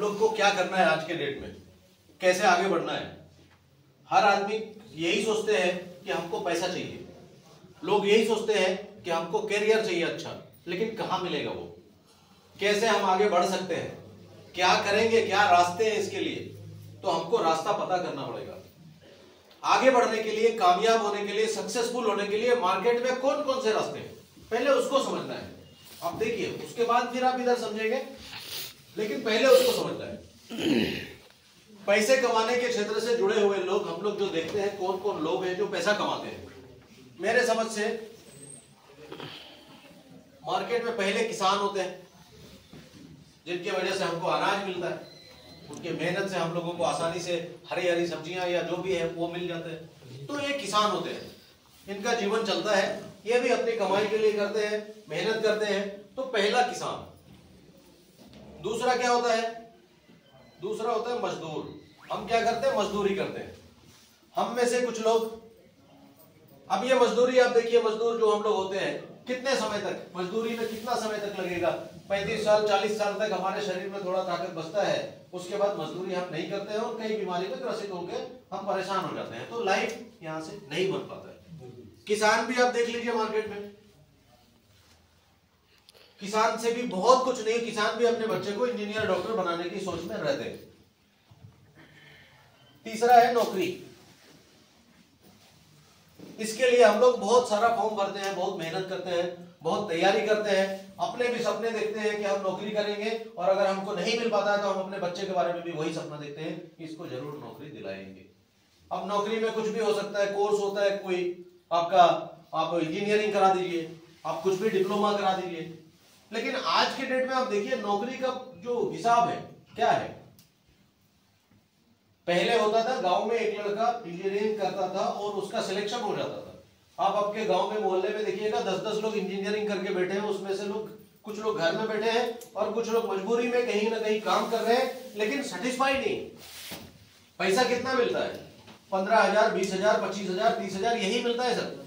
लोग को क्या करना है आज के डेट में, कैसे आगे बढ़ना है। हर आदमी यही सोचते हैं कि हमको पैसा चाहिए, लोग यही सोचते हैं कि हमको कैरियर चाहिए अच्छा, लेकिन कहाँ मिलेगा वो, कैसे हम आगे बढ़ सकते हैं, क्या करेंगे, क्या रास्ते हैं इसके लिए। तो हमको रास्ता पता करना पड़ेगा। आगे बढ़ने के लिए, कामयाब होने के लिए, सक्सेसफुल होने के लिए मार्केट में कौन कौन से रास्ते हैं, पहले उसको समझना है। आप देखिए, उसके बाद फिर आप इधर समझेंगे, लेकिन पहले उसको समझना है। पैसे कमाने के क्षेत्र से जुड़े हुए लोग, हम लोग जो देखते हैं कौन कौन लोग हैं जो पैसा कमाते हैं। मेरे समझ से मार्केट में पहले किसान होते हैं, जिनकी वजह से हमको अनाज मिलता है, उनके मेहनत से हम लोगों को आसानी से हरी हरी सब्जियां या जो भी है वो मिल जाते हैं। तो ये किसान होते हैं, इनका जीवन चलता है, ये भी अपनी कमाई के लिए करते हैं, मेहनत करते हैं। तो पहला किसान। दूसरा क्या होता है? दूसरा होता है मजदूर। हम क्या करते हैं? मजदूरी करते हैं। हम में से कुछ लोग, अब ये मजदूरी आप देखिए, मजदूर जो हम लोग होते हैं, कितने समय तक मजदूरी में, कितना समय तक लगेगा? 35 साल 40 साल तक हमारे शरीर में थोड़ा ताकत बचता है, उसके बाद मजदूरी हम नहीं करते हैं और कई बीमारी में ग्रसित होकर हम परेशान हो जाते हैं, तो लाइफ यहां से नहीं बन पाता है। किसान भी आप देख लीजिए मार्केट में, किसान से भी बहुत कुछ नहीं, किसान भी अपने बच्चे को इंजीनियर डॉक्टर बनाने की सोच में रहते हैं। तीसरा है नौकरी। इसके लिए हम लोग बहुत सारा फॉर्म भरते हैं, बहुत मेहनत करते हैं, बहुत तैयारी करते हैं, अपने भी सपने देखते हैं कि हम नौकरी करेंगे, और अगर हमको नहीं मिल पाता है तो हम अपने बच्चे के बारे में भी वही सपना देखते हैं कि इसको जरूर नौकरी दिलाएंगे। अब नौकरी में कुछ भी हो सकता है, कोर्स होता है कोई आपका, आप इंजीनियरिंग करा दीजिए, आप कुछ भी डिप्लोमा करा दीजिए, लेकिन आज के डेट में आप देखिए नौकरी का जो हिसाब है क्या है। पहले होता था गांव में एक लड़का इंजीनियरिंग करता था और उसका सिलेक्शन हो जाता था। आप आपके गांव में मोहल्ले में देखिएगा 10-10 लोग इंजीनियरिंग करके बैठे हैं, उसमें से लोग, कुछ लोग घर में बैठे हैं और कुछ लोग मजबूरी में कहीं ना कहीं काम कर रहे हैं, लेकिन सेटिस्फाई नहीं। पैसा कितना मिलता है? 15,000, 20,000, 25,000, 30,000 यही मिलता है सर,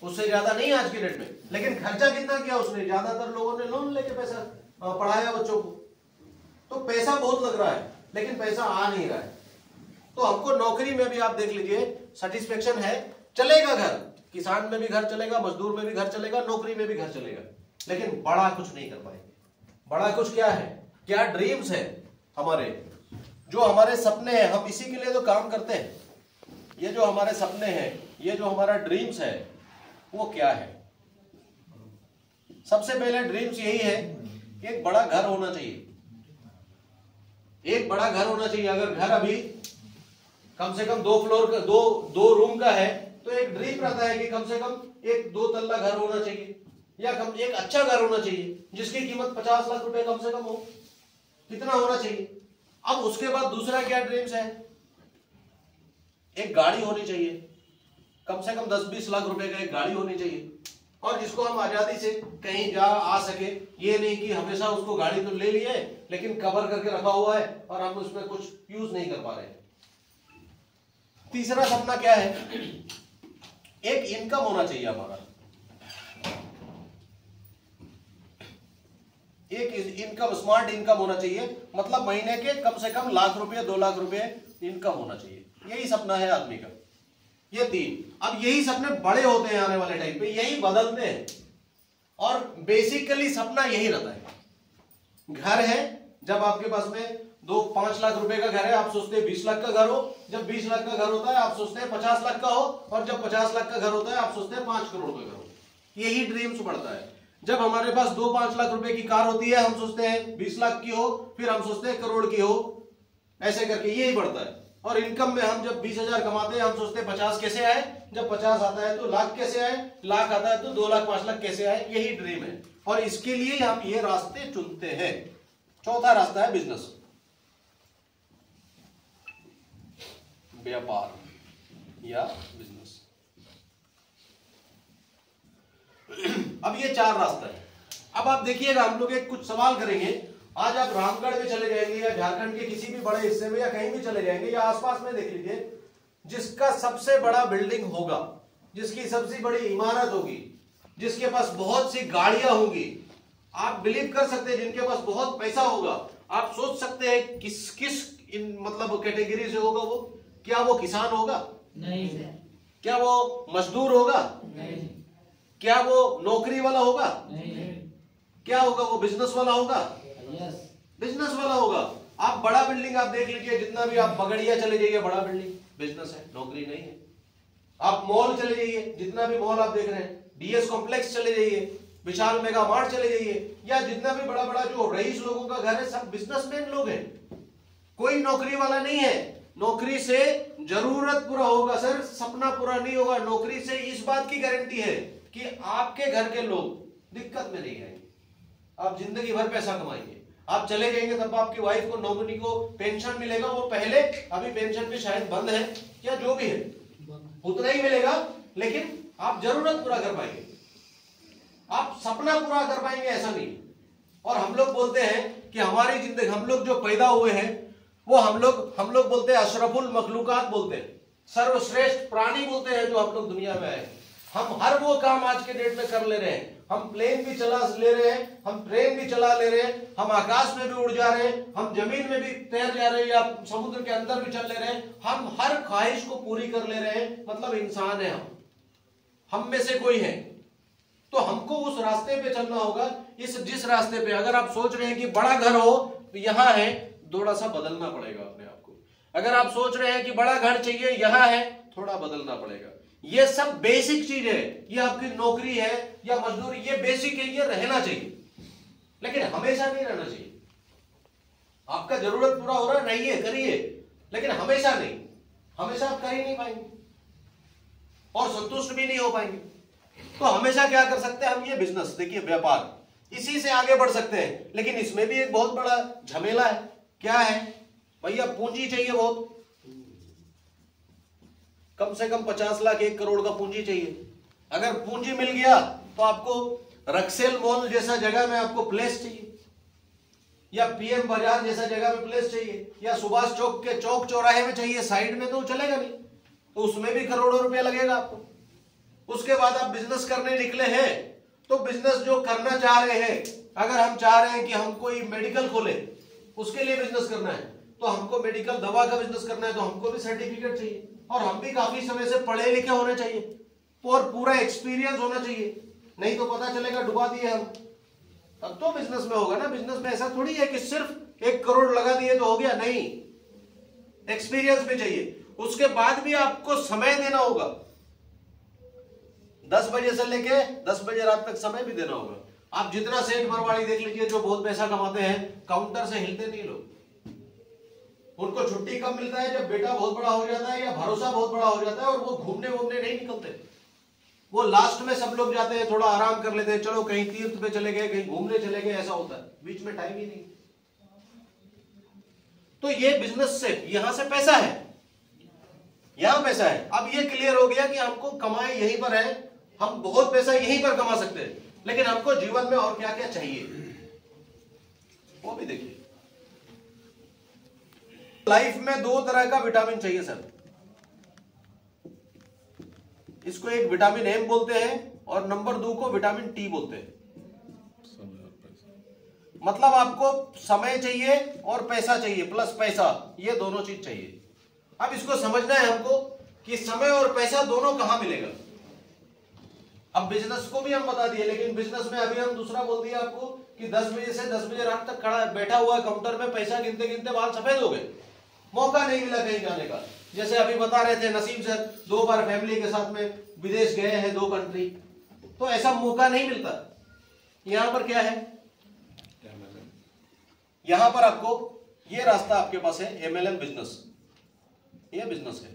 उससे ज्यादा नहीं आज की डेट में। लेकिन खर्चा कितना किया उसने? ज्यादातर लोगों ने लोन लेके पैसा पढ़ाया बच्चों को, तो पैसा बहुत लग रहा है लेकिन पैसा आ नहीं रहा है। तो हमको नौकरी में भी आप देख लीजिए सेटिस्फेक्शन है, चलेगा घर, किसान में भी घर चलेगा, मजदूर में भी घर चलेगा, नौकरी में भी घर चलेगा, लेकिन बड़ा कुछ नहीं कर पाएंगे। बड़ा कुछ क्या है? क्या ड्रीम्स है हमारे, जो हमारे सपने हैं, हम इसी के लिए तो काम करते हैं। ये जो हमारे सपने हैं, ये जो हमारा ड्रीम्स है, वो क्या है? सबसे पहले ड्रीम्स यही है कि एक बड़ा घर होना चाहिए। एक बड़ा घर होना चाहिए। अगर घर अभी कम से कम 2 फ्लोर का, दो रूम का है, तो एक ड्रीम रहता है कि कम से कम एक 2 तल्ला घर होना चाहिए, या एक अच्छा घर होना चाहिए जिसकी कीमत 50 लाख रुपए कम से कम हो। कितना होना चाहिए? अब उसके बाद दूसरा क्या ड्रीम्स है? एक गाड़ी होनी चाहिए, कम से कम 10-20 लाख रुपए का एक गाड़ी होनी चाहिए, और जिसको हम आजादी से कहीं जा आ सके। ये नहीं कि हमेशा उसको गाड़ी तो ले लिए लेकिन कवर करके रखा हुआ है और हम उसमें कुछ यूज नहीं कर पा रहे हैं। तीसरा सपना क्या है? एक इनकम होना चाहिए हमारा, एक इनकम, स्मार्ट इनकम होना चाहिए, मतलब महीने के कम से कम लाख रुपए, 2 लाख रुपए इनकम होना चाहिए। यही सपना है आदमी का, ये 3। अब यही सपने बड़े होते हैं आने वाले टाइम पे, यही बदलते हैं, और बेसिकली सपना यही रहता है। घर है, जब आपके पास में 5 लाख रुपए का घर है, आप सोचते हैं 20 लाख का घर हो। जब 20 लाख का घर होता है आप सोचते हैं 50 लाख का हो, और जब 50 लाख का घर होता है आप सोचते हैं 5 करोड़ का घर हो। यही ड्रीम्स बढ़ता है। जब हमारे पास 2-5 लाख रुपए की कार होती है, हम सोचते हैं 20 लाख की हो, फिर हम सोचते हैं करोड़ की हो, ऐसे करके यही बढ़ता है। और इनकम में हम जब 20,000 कमाते हैं, हम सोचते हैं 50 कैसे आए, जब 50 आता है तो लाख कैसे आए, लाख आता है तो 2 लाख 5 लाख कैसे आए, यही ड्रीम है। और इसके लिए हम ये रास्ते चुनते हैं। चौथा रास्ता है बिजनेस, व्यापार या बिजनेस। अब ये 4 रास्ता है। अब आप देखिएगा, हम लोग एक कुछ सवाल करेंगे। आज आप रामगढ़ में चले जाएंगे या झारखंड के किसी भी बड़े हिस्से में या कहीं भी चले जाएंगे या आसपास में देख लीजिए, जिसका सबसे बड़ा बिल्डिंग होगा, जिसकी सबसे बड़ी इमारत होगी, जिसके पास बहुत सी गाड़ियां होंगी, आप बिलीव कर सकते हैं, जिनके पास बहुत पैसा होगा, आप सोच सकते हैं किस किस मतलब कैटेगरी से होगा वो? क्या वो किसान होगा? नहीं। क्या वो मजदूर होगा? नहीं। क्या वो नौकरी वाला होगा? नहीं। क्या होगा? वो बिजनेस वाला होगा? यस। बिजनेस वाला होगा। आप बड़ा बिल्डिंग आप देख लीजिए, जितना भी आप बगड़िया चले जाइए, बड़ा बिल्डिंग बिजनेस है, नौकरी नहीं है। आप मॉल चले जाइए, जितना भी मॉल आप देख रहे हैं, डीएस कॉम्प्लेक्स चले जाइए, विशाल मेगा मार्ट चले जाइए, या जितना भी बड़ा बड़ा जो रईस लोगों का घर है, सब बिजनेसमैन लोग हैं, कोई नौकरी वाला नहीं है। नौकरी से जरूरत पूरा होगा सर, सपना पूरा नहीं होगा। नौकरी से इस बात की गारंटी है कि आपके घर के लोग दिक्कत में नहीं आएंगे, आप जिंदगी भर पैसा कमाएंगे। आप चले जाएंगे तब आपकी वाइफ को, नौकरी को पेंशन मिलेगा, वो पहले अभी पेंशन भी शायद बंद है या जो भी है उतना ही मिलेगा, लेकिन आप जरूरत पूरा कर पाएंगे, आप सपना पूरा कर पाएंगे, ऐसा नहीं। और हम लोग बोलते हैं कि हमारी जिंदगी, हम लोग जो पैदा हुए हैं वो हम लोग बोलते हैं अशरफुल मखलूकात बोलते हैं, सर्वश्रेष्ठ प्राणी बोलते हैं जो हम लोग दुनिया में आए। हम हर वो काम आज के डेट में कर ले रहे हैं, हम प्लेन भी चला ले रहे हैं, हम ट्रेन भी चला ले रहे हैं, हम आकाश में भी उड़ जा रहे हैं, हम जमीन में भी तैर जा रहे हैं, या समुद्र के अंदर भी चल ले रहे हैं। हम हर ख्वाहिश को पूरी कर ले रहे हैं, मतलब इंसान है हम में से कोई है। तो हमको उस रास्ते पे चलना होगा, जिस रास्ते पे अगर आप सोच रहे हैं कि बड़ा घर हो तो यहां है, थोड़ा सा बदलना पड़ेगा अपने आप को। अगर आप सोच रहे हैं कि बड़ा घर चाहिए, यहां है, थोड़ा बदलना पड़ेगा। ये सब बेसिक चीज है, ये आपकी नौकरी है या मजदूरी, ये बेसिक है, ये रहना चाहिए, लेकिन हमेशा नहीं रहना चाहिए। आपका जरूरत पूरा हो रहा है, नहीं है, करिए, लेकिन हमेशा नहीं, हमेशा आप कर ही नहीं पाएंगे और संतुष्ट भी नहीं हो पाएंगे। तो हमेशा क्या कर सकते हैं हम? ये बिजनेस, देखिए व्यापार, इसी से आगे बढ़ सकते हैं, लेकिन इसमें भी एक बहुत बड़ा झमेला है। क्या है भैया? पूंजी चाहिए बहुत, कम से कम 50 लाख 1 करोड़ का पूंजी चाहिए। अगर पूंजी मिल गया तो आपको रक्सेल मॉल जैसा जगह में आपको प्लेस चाहिए, या पीएम बाजार जैसा जगह में प्लेस चाहिए, या सुभाष चौक के चौक चौराहे में चाहिए, साइड में तो चलेगा नहीं, तो उसमें भी करोड़ों रुपया लगेगा आपको। उसके बाद आप बिजनेस करने निकले हैं, तो बिजनेस जो करना चाह रहे हैं, अगर हम चाह रहे हैं कि हम कोई मेडिकल खोले, उसके लिए बिजनेस करना है, तो हमको मेडिकल दवा का बिजनेस करना है, तो हमको भी सर्टिफिकेट चाहिए, और हम भी काफी समय से पढ़े लिखे होने चाहिए, और पूरा एक्सपीरियंस होना चाहिए, नहीं तो पता चलेगा डुबा दिए हम, तब तो बिजनेस में होगा ना। बिजनेस में ऐसा थोड़ी है कि सिर्फ 1 करोड़ लगा दिए तो हो गया, नहीं, एक्सपीरियंस भी चाहिए। उसके बाद भी आपको समय देना होगा, 10 बजे से लेके 10 बजे रात तक समय भी देना होगा। आप जितना सेठ मरवाड़ी देख लीजिए जो बहुत पैसा कमाते हैं, काउंटर से हिलते नहीं लोग। उनको छुट्टी कब मिलता है? जब बेटा बहुत बड़ा हो जाता है या भरोसा बहुत बड़ा हो जाता है, और वो घूमने वूमने नहीं निकलते। वो लास्ट में सब लोग जाते हैं, थोड़ा आराम कर लेते हैं, चलो कहीं तीर्थ पे चले गए, कहीं घूमने चले गए, ऐसा होता है, बीच में टाइम ही नहीं। तो ये बिजनेस से यहां से पैसा है, यहां पैसा है। अब ये क्लियर हो गया कि हमको कमाए यहीं पर है, हम बहुत पैसा यहीं पर कमा सकते हैं, लेकिन हमको जीवन में और क्या क्या चाहिए वो भी देखिए। लाइफ में 2 तरह का विटामिन चाहिए सर, इसको एक विटामिन एम बोलते हैं और नंबर 2 को विटामिन टी बोलते हैं। मतलब आपको समय चाहिए और पैसा चाहिए, प्लस पैसा, ये दोनों चीज चाहिए। अब इसको समझना है हमको कि समय और पैसा दोनों कहां मिलेगा। अब बिजनेस को भी हम बता दिए, लेकिन बिजनेस में अभी हम दूसरा बोल दिया आपको कि 10 बजे से 10 बजे रात तक खड़ा बैठा हुआ काउंटर में, पैसा गिनते गिनते बाल सफेद हो गए, मौका नहीं मिला कहीं जाने का। जैसे अभी बता रहे थे नसीम सर, 2 बार फैमिली के साथ में विदेश गए हैं, 2 कंट्री, तो ऐसा मौका नहीं मिलता। यहां पर क्या है? यहां पर आपको ये रास्ता आपके पास है, एमएलएम बिजनेस, ये बिजनेस है।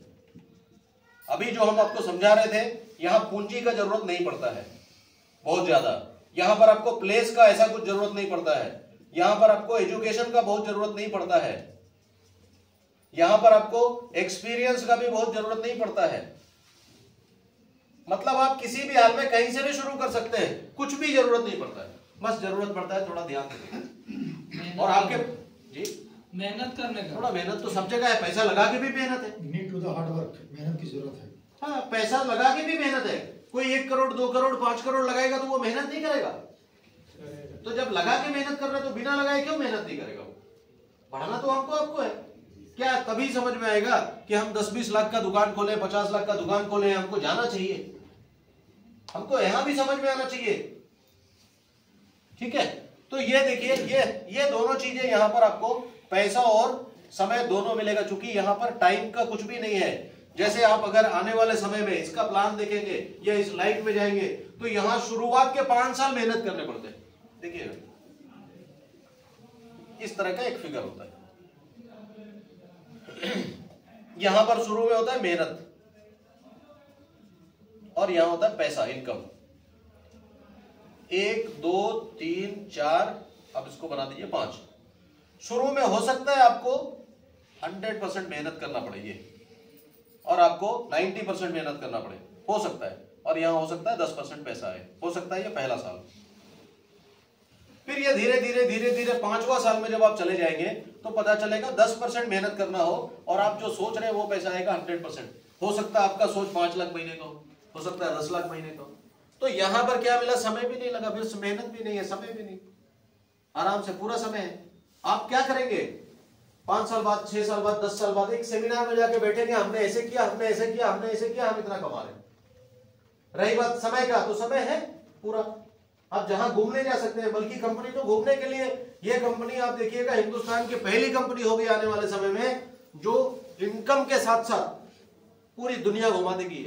अभी जो हम आपको समझा रहे थे, यहां पूंजी का जरूरत नहीं पड़ता है बहुत ज्यादा, यहां पर आपको प्लेस का ऐसा कुछ जरूरत नहीं पड़ता है, यहां पर आपको एजुकेशन का बहुत जरूरत नहीं पड़ता है, यहां पर आपको एक्सपीरियंस का भी बहुत जरूरत नहीं पड़ता है। मतलब आप किसी भी हाल में कहीं से भी शुरू कर सकते हैं, कुछ भी जरूरत नहीं पड़ता है, बस जरूरत पड़ता है थोड़ा ध्यान देने और आपके जी मेहनत करने का। थोड़ा मेहनत तो सब जगह है, पैसा लगा के भी मेहनत है, need to the hard work, मेहनत की जरूरत है। हाँ, पैसा लगा के भी मेहनत है। कोई 1 करोड़ 2 करोड़ 5 करोड़ लगाएगा तो वो मेहनत नहीं करेगा, तो जब लगा के मेहनत कर रहा है तो बिना लगाए क्यों मेहनत नहीं करेगा वो? बढ़ाना तो आपको है। क्या तभी समझ में आएगा कि हम 10-20 लाख का दुकान खोलें, 50 लाख का दुकान खोलें, हमको जाना चाहिए, हमको यहां भी समझ में आना चाहिए। ठीक है, तो ये देखिए, ये दोनों चीजें यहां पर आपको पैसा और समय दोनों मिलेगा, चूंकि यहां पर टाइम का कुछ भी नहीं है। जैसे आप अगर आने वाले समय में इसका प्लान देखेंगे या इस लाइन में जाएंगे तो यहां शुरुआत के 5 साल मेहनत करने पड़ते हैं। देखिएगा, इस तरह का एक फिगर होता है। यहां पर शुरू में होता है मेहनत और यहां होता है पैसा, इनकम। 1 2 3 4, अब इसको बना दीजिए 5। शुरू में हो सकता है आपको 100% मेहनत करना पड़े ये, और आपको 90% मेहनत करना पड़े, हो सकता है। और यहां हो सकता है 10% पैसा है, हो सकता है ये पहला साल। फिर ये धीरे धीरे धीरे धीरे 5वां साल में जब आप चले जाएंगे तो पता चलेगा 10% मेहनत करना हो और आप जो सोच रहे हैं वो पैसा आएगा 100%। हो सकता है आपका सोच 5 लाख महीने का हो सकता है 10 लाख महीने का हो। तो यहां पर क्या मिला, समय भी नहीं लगा, फिर मेहनत भी नहीं है, समय भी नहीं, आराम से पूरा समय है। आप क्या करेंगे 5 साल बाद, 6 साल बाद, 10 साल बाद एक सेमिनार में जाके बैठेंगे, हमने ऐसे किया, हमने ऐसे किया, हमने ऐसे किया, हम इतना कमा रहे हैं। रही बात समय का, तो समय है पूरा, आप जहां घूमने जा सकते हैं। बल्कि कंपनी तो घूमने के लिए, ये कंपनी आप देखिएगा हिंदुस्तान की पहली कंपनी होगी आने वाले समय में जो इनकम के साथ साथ पूरी दुनिया घुमा देगी,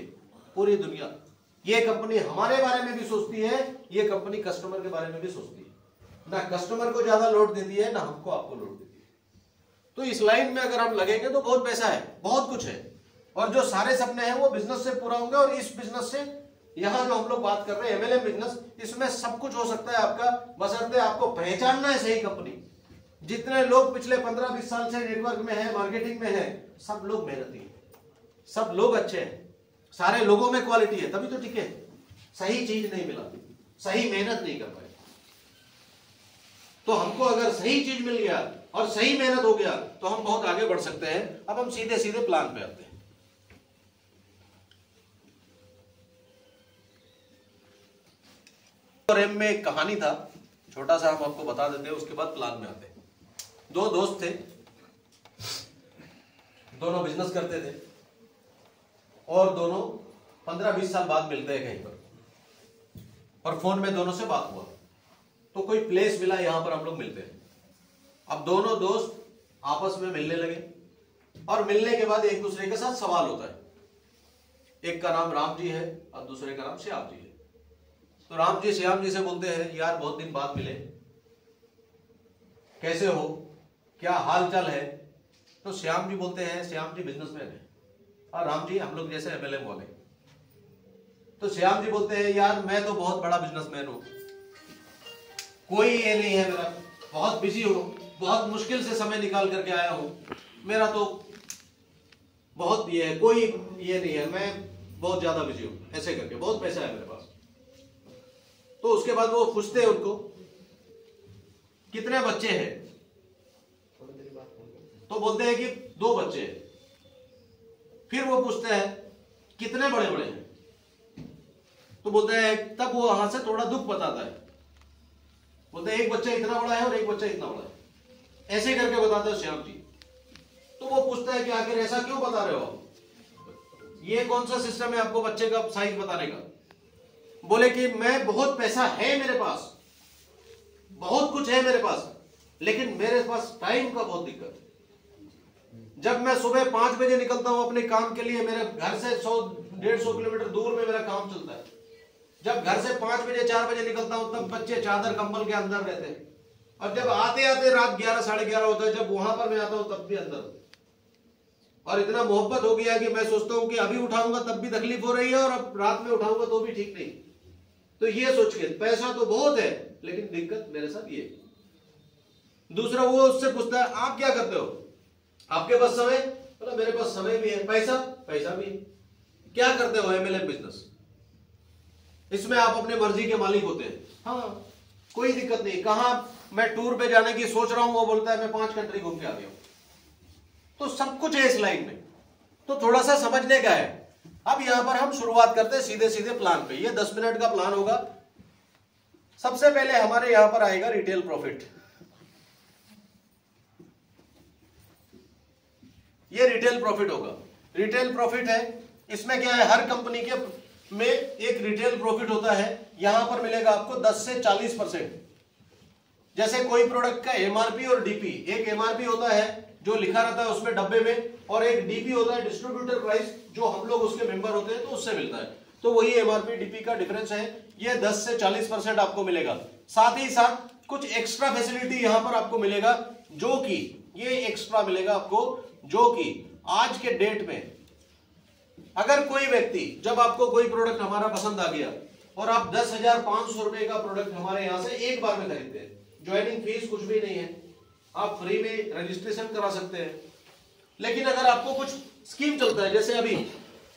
पूरी दुनिया। ये कंपनी हमारे बारे में भी सोचती है, ये कंपनी कस्टमर के बारे में भी सोचती है, ना कस्टमर को ज्यादा लोड देती है, ना हमको आपको लोड देती है। तो इस लाइन में अगर हम लगेंगे तो बहुत पैसा है, बहुत कुछ है, और जो सारे सपने हैं वो बिजनेस से पूरा होंगे। और इस बिजनेस से, यहां जो हम लोग बात कर रहे हैं MLM बिजनेस, इसमें सब कुछ हो सकता है आपका, बशर्ते आपको पहचानना है सही कंपनी। जितने लोग पिछले 15-20 साल से नेटवर्क में है, मार्केटिंग में है, सब लोग मेहनती हैं, सब लोग अच्छे हैं, सारे लोगों में क्वालिटी है, तभी तो टिके। सही चीज नहीं मिला, सही मेहनत नहीं कर पाए। तो हमको अगर सही चीज मिल गया और सही मेहनत हो गया तो हम बहुत आगे बढ़ सकते हैं। अब हम सीधे सीधे प्लान पे आते हैं। और एम में एक कहानी था, छोटा सा हम आपको बता देते हैं, उसके बाद प्लान में आते हैं। 2 दोस्त थे, दोनों बिजनेस करते थे और दोनों 15-20 साल बाद मिलते हैं कहीं पर, और फोन में दोनों से बात हुआ तो कोई प्लेस मिला, यहां पर हम लोग मिलते हैं। अब दोनों दोस्त आपस में मिलने लगे और मिलने के बाद एक दूसरे के साथ सवाल होता है। एक का नाम राम जी है और दूसरे का नाम श्याम जी है। तो राम जी श्याम जी से बोलते हैं, यार बहुत दिन बाद मिले, कैसे हो, क्या हाल चाल है। तो श्याम जी बोलते हैं, श्याम जी बिजनेसमैन है और राम जी हम लोग जैसे MLM वाले। तो श्याम जी बोलते हैं, यार मैं तो बहुत बड़ा बिजनेसमैन हूं, कोई ये नहीं है मेरा, बहुत बिजी हूं, बहुत मुश्किल से समय निकाल करके आया हूं, मेरा तो बहुत ये है, कोई ये नहीं है, मैं बहुत ज्यादा बिजी हूं, ऐसे करके, बहुत पैसा है मेरे पास। तो उसके बाद वो पूछते हैं उनको, कितने बच्चे हैं। तो बोलते हैं कि 2 बच्चे हैं। फिर वो पूछते हैं कितने बड़े बड़े हैं। तो बोलते हैं, तब वो वहां से थोड़ा दुख बताता है, बोलते हैं एक बच्चा इतना बड़ा है और एक बच्चा इतना बड़ा है, ऐसे करके बताते हैं श्याम जी। तो वो पूछता है कि आखिर ऐसा क्यों बता रहे हो आप, ये कौन सा सिस्टम है आपको बच्चे का साइज बताने का। बोले कि मैं, बहुत पैसा है मेरे पास, बहुत कुछ है मेरे पास, लेकिन मेरे पास टाइम का बहुत दिक्कत है। जब मैं सुबह 5 बजे निकलता हूं अपने काम के लिए, मेरे घर से 100-150 किलोमीटर दूर में मेरा काम चलता है। जब घर से 5 बजे 4 बजे निकलता हूं तब बच्चे चादर कंबल के अंदर रहते हैं, और जब आते आते रात 11-11:30 होता है, जब वहां पर मैं आता हूं तब भी अंदर। और इतना मोहब्बत हो गया कि मैं सोचता हूं कि अभी उठाऊंगा तब भी तकलीफ हो रही है और अब रात में उठाऊंगा तो भी ठीक नहीं। तो ये सोच के, पैसा तो बहुत है लेकिन दिक्कत मेरे साथ ये। दूसरा वो उससे पूछता है, आप क्या करते हो, आपके पास समय, बोला मेरे पास समय भी है, पैसा भी है। क्या करते हो, MLM बिजनेस, इसमें आप अपने मर्जी के मालिक होते हैं। हाँ, कोई दिक्कत नहीं। कहां मैं टूर पे जाने की सोच रहा हूं, वो बोलता है मैं 5 कंट्री घूम के आ गया हूं। तो सब कुछ है इस लाइन में, तो थोड़ा सा समझने का है। अब यहां पर हम शुरुआत करते हैं सीधे सीधे प्लान पे। ये 10 मिनट का प्लान होगा। सबसे पहले हमारे यहां पर आएगा रिटेल प्रॉफिट। ये रिटेल प्रॉफिट होगा। रिटेल प्रॉफिट है, इसमें क्या है, हर कंपनी के में एक रिटेल प्रॉफिट होता है, यहां पर मिलेगा आपको 10 से 40%। जैसे कोई प्रोडक्ट का एमआरपी और डीपी, एक एमआरपी होता है जो लिखा रहता है उसमें डब्बे में, और एक डीपी होता है डिस्ट्रीब्यूटर प्राइस, जो हम लोग उसके मेंबर होते हैं तो उससे मिलता है। तो वही एमआरपी डीपी का डिफरेंस है, ये 10 से 40% आपको मिलेगा। साथ ही साथ कुछ एक्स्ट्रा फैसिलिटी यहां पर आपको मिलेगा, जो कि ये एक्स्ट्रा मिलेगा आपको, जो कि आज के डेट में अगर कोई व्यक्ति, जब आपको कोई प्रोडक्ट हमारा पसंद आ गया और आप 10,500 रुपए का प्रोडक्ट हमारे यहां से एक बार में खरीदते हैं, ज्वाइनिंग फीस कुछ भी नहीं है, आप फ्री में रजिस्ट्रेशन करा सकते हैं। लेकिन अगर आपको कुछ स्कीम चलता है, जैसे अभी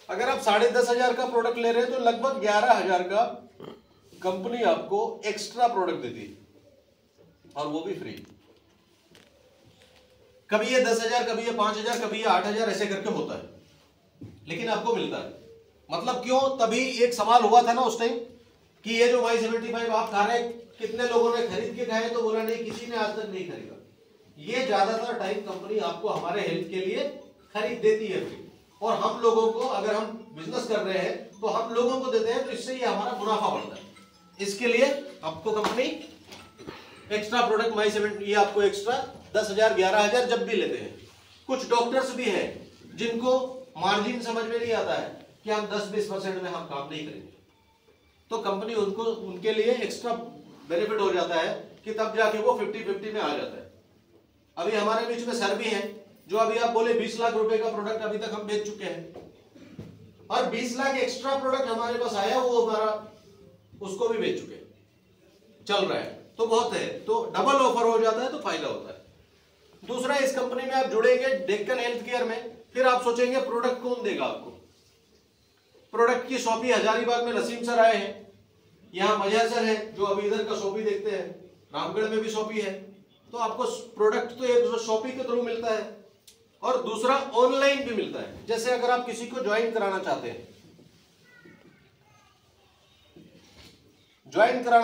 अगर आप 10,500 का प्रोडक्ट ले रहे हैं तो लगभग 11,000 का कंपनी आपको एक्स्ट्रा प्रोडक्ट देती है, और वो भी फ्री। कभी ये 10,000, कभी ये 5,000, कभी ये 8,000 ऐसे करके होता है, लेकिन आपको मिलता है। मतलब क्यों? तभी एक सवाल हुआ था ना उस टाइम कि ये जो Y75 आप खा रहे हैं, कितने लोगों ने खरीद के खाए, तो बोला नहीं, किसी ने आज तक नहीं खरीदा। ये ज्यादातर टाइम कंपनी आपको हमारे हेल्थ के लिए खरीद देती है फ्री, और हम लोगों को, अगर हम बिजनेस कर रहे हैं तो हम लोगों को देते हैं, तो इससे ये हमारा मुनाफा बढ़ता है। इसके लिए आपको कंपनी एक्स्ट्रा प्रोडक्ट Y75, ये आपको एक्स्ट्रा 10,000 11,000 जब भी लेते हैं। कुछ डॉक्टर्स भी हैं जिनको मार्जिन समझ में नहीं आता है कि हम 10-20% में हम काम नहीं करेंगे, तो कंपनी उनको, उनके लिए एक्स्ट्रा बेनिफिट हो जाता है कि तब जाके वो 50-50 में आ जाता है। अभी हमारे बीच में सर भी हैं, जो अभी आप बोले 20 लाख रुपए का प्रोडक्ट अभी तक हम बेच चुके हैं, और 20 लाख एक्स्ट्रा प्रोडक्ट हमारे पास आया, वो हमारा उसको भी बेच चुके हैं, चल रहा है, तो बहुत है। तो डबल ऑफर हो जाता है, तो फायदा होता है। दूसरा, इस कंपनी में आप जुड़ेंगे डेक्कन हेल्थ केयर में, फिर आप सोचेंगे प्रोडक्ट कौन देगा आपको। प्रोडक्ट की शॉपी हजारीबाग में नसीम सर आए हैं, यहाँ मजहर सर है जो अभी इधर का शॉपी देखते हैं, रामगढ़ में भी शॉपी है। तो आपको प्रोडक्ट तो एक शॉपी के थ्रू मिलता है, और दूसरा ऑनलाइन भी मिलता है। जैसे अगर आप किसी को ज्वाइन कराना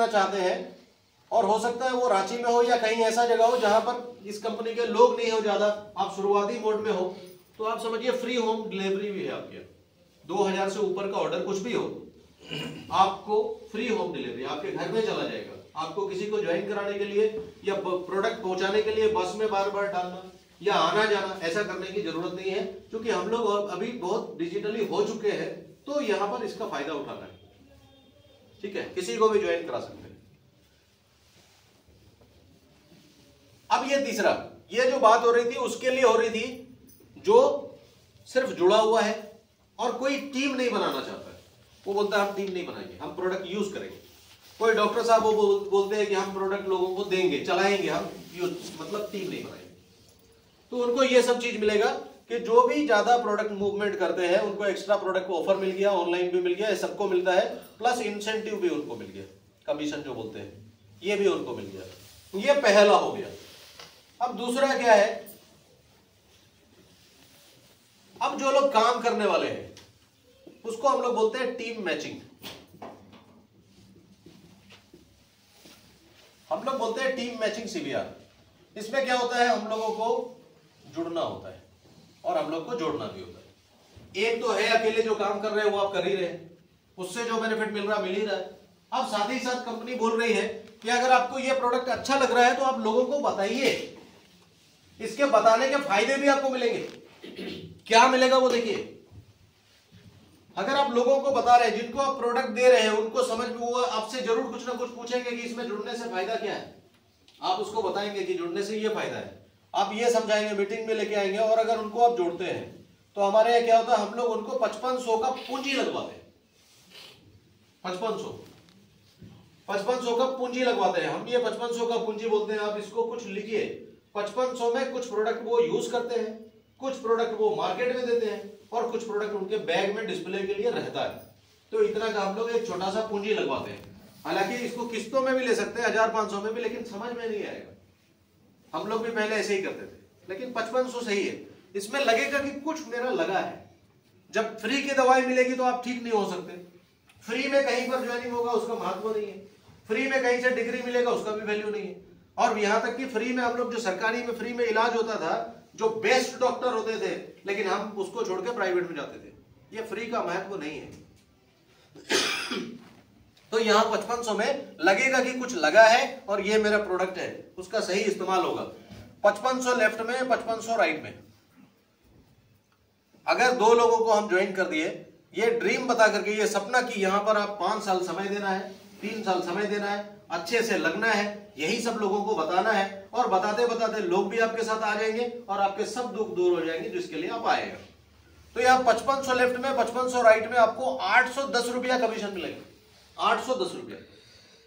चाहते हैं और हो सकता है वो रांची में हो या कहीं ऐसा जगह हो जहां पर इस कंपनी के लोग नहीं हो ज्यादा, आप शुरुआती मोड में हो, तो आप समझिए फ्री होम डिलीवरी भी है आपके। 2,000 से ऊपर का ऑर्डर कुछ भी हो, आपको फ्री होम डिलीवरी आपके घर में चला जाएगा। आपको किसी को ज्वाइन कराने के लिए या प्रोडक्ट पहुंचाने के लिए बस में बार बार डालना या आना जाना, ऐसा करने की जरूरत नहीं है, क्योंकि हम लोग अभी बहुत डिजिटली हो चुके हैं, तो यहां पर इसका फायदा उठाना है। ठीक है, किसी को भी ज्वाइन करा सकते हैं। अब ये तीसरा, ये जो बात हो रही थी उसके लिए हो रही थी जो सिर्फ जुड़ा हुआ है और कोई टीम नहीं बनाना चाहता है। वो बोलता है हम टीम नहीं बनाएंगे, हम प्रोडक्ट यूज करेंगे। कोई डॉक्टर साहब वो बोलते हैं कि हम प्रोडक्ट लोगों को देंगे, चलाएंगे, हम यूज, मतलब टीम नहीं बनाएंगे। तो उनको ये सब चीज मिलेगा कि जो भी ज्यादा प्रोडक्ट मूवमेंट करते हैं उनको एक्स्ट्रा प्रोडक्ट को ऑफर मिल गया, ऑनलाइन भी मिल गया, ये सबको मिलता है, प्लस इंसेंटिव भी उनको मिल गया, कमीशन जो बोलते हैं, ये भी उनको मिल गया। ये पहला हो गया। अब दूसरा क्या है, अब जो लोग काम करने वाले हैं उसको हम लोग बोलते हैं टीम मैचिंग। हम लोग बोलते हैं टीम मैचिंग CBR। इसमें क्या होता है, हम लोगों को जुड़ना होता है और हम लोग को जोड़ना भी होता है। एक तो है अकेले जो काम कर रहे हैं वो आप कर ही रहे हैं, उससे जो बेनिफिट मिल रहा मिल ही रहा है। अब साथ ही साथ कंपनी बोल रही है कि अगर आपको ये प्रोडक्ट अच्छा लग रहा है तो आप लोगों को बताइए, इसके बताने के फायदे भी आपको मिलेंगे। क्या मिलेगा वो देखिए। अगर आप लोगों को बता रहे हैं, जिनको आप प्रोडक्ट दे रहे हैं, उनको समझ में, वो आपसे जरूर कुछ ना कुछ पूछेंगे कि इसमें जुड़ने से फायदा क्या है। आप उसको बताएंगे कि जुड़ने से ये फायदा है, आप ये समझाएंगे, मीटिंग में लेके आएंगे, और अगर उनको आप जोड़ते हैं तो हमारे यहाँ क्या होता है, हम लोग उनको 5500 का पूंजी लगवाते हैं। 5500 का पूंजी लगवाते हैं हम। ये 5500 का पूंजी बोलते हैं, आप इसको कुछ लिखिए। 5500 में कुछ प्रोडक्ट वो यूज करते हैं, कुछ प्रोडक्ट वो मार्केट में देते हैं, और कुछ प्रोडक्ट उनके बैग में डिस्प्ले के लिए रहता है। तो इतना का हम लोग एक छोटा सा पूंजी लगवाते हैं। हालांकि इसको किस्तों में भी ले सकते हैं, 1500 में भी, लेकिन समझ में नहीं आएगा। हम लोग भी पहले ऐसे ही करते थे, लेकिन 5500 सही है। इसमें लगेगा कि कुछ मेरा लगा है। जब फ्री की दवाई मिलेगी तो आप ठीक नहीं हो सकते। फ्री में कहीं पर ज्वाइनिंग होगा उसका महत्व नहीं है, फ्री में कहीं से डिग्री मिलेगा उसका भी वैल्यू नहीं है। और यहां तक कि फ्री में हम लोग जो सरकारी में फ्री में इलाज होता था, जो बेस्ट डॉक्टर होते थे, लेकिन हम उसको छोड़ के प्राइवेट में जाते थे। ये फ्री का महत्व नहीं है। तो यहां 5500 में लगेगा कि कुछ लगा है और ये मेरा प्रोडक्ट है, उसका सही इस्तेमाल होगा। 5500 लेफ्ट में, 5500 राइट में। अगर दो लोगों को हम ज्वाइन कर दिए, ये ड्रीम बता करके, ये सपना कि यहां पर आप 5 साल समय देना है, 3 साल समय देना है, अच्छे से लगना है, यही सब लोगों को बताना है, और बताते बताते लोग भी आपके साथ आ जाएंगे और आपके सब दुख दूर हो जाएंगे जिसके लिए आप आएगा। तो यहाँ 5500 लेफ्ट में, 5500 राइट में आपको 810 रुपया कमीशन मिलेगा। 810 रुपया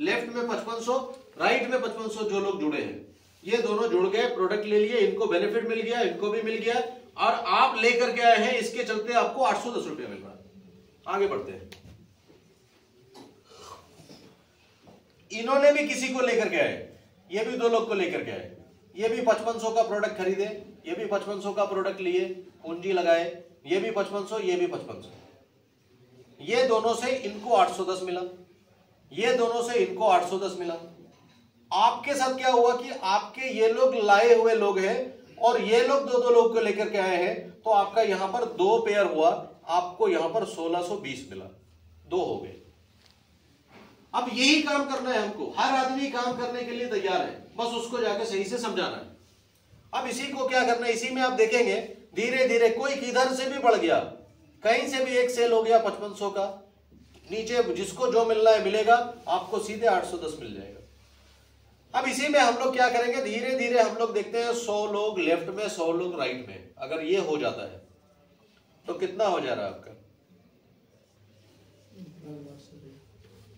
लेफ्ट में 5500, राइट में 5500। जो लोग जुड़े हैं, ये दोनों जुड़ गए, प्रोडक्ट ले लिए, इनको बेनिफिट मिल गया, इनको भी मिल गया, और आप लेकर के आए हैं, इसके चलते आपको 810 रुपया मिल रहा है। आगे बढ़ते हैं। इन्होंने भी किसी को लेकर के आए, ये भी 2 लोग को लेकर के आए, ये भी 5500 का प्रोडक्ट खरीदे, ये भी 5500 का प्रोडक्ट लिए, पूंजी लगाए, ये भी 5500, ये भी 5500। ये दोनों से इनको 810 मिला, ये दोनों से इनको 810 मिला। आपके साथ क्या हुआ कि आपके ये लोग लाए हुए लोग हैं और ये लोग 2-2 लोग को लेकर के आए हैं, तो आपका यहां पर 2 पेयर हुआ, आपको यहां पर 1620 मिला, 2 हो गए। अब यही काम करना है हमको, हर आदमी काम करने के लिए तैयार है, बस उसको जाके सही से समझाना है। अब इसी को क्या करना है, इसी में आप देखेंगे धीरे धीरे कोई किधर से भी बढ़ गया, कहीं से भी एक सेल हो गया 5500 का, नीचे जिसको जो मिलना है मिलेगा, आपको सीधे 810 मिल जाएगा। अब इसी में हम लोग क्या करेंगे, धीरे धीरे हम लोग देखते हैं 100 लोग लेफ्ट में, 100 लोग राइट में। अगर ये हो जाता है तो कितना हो जा रहा है आपका?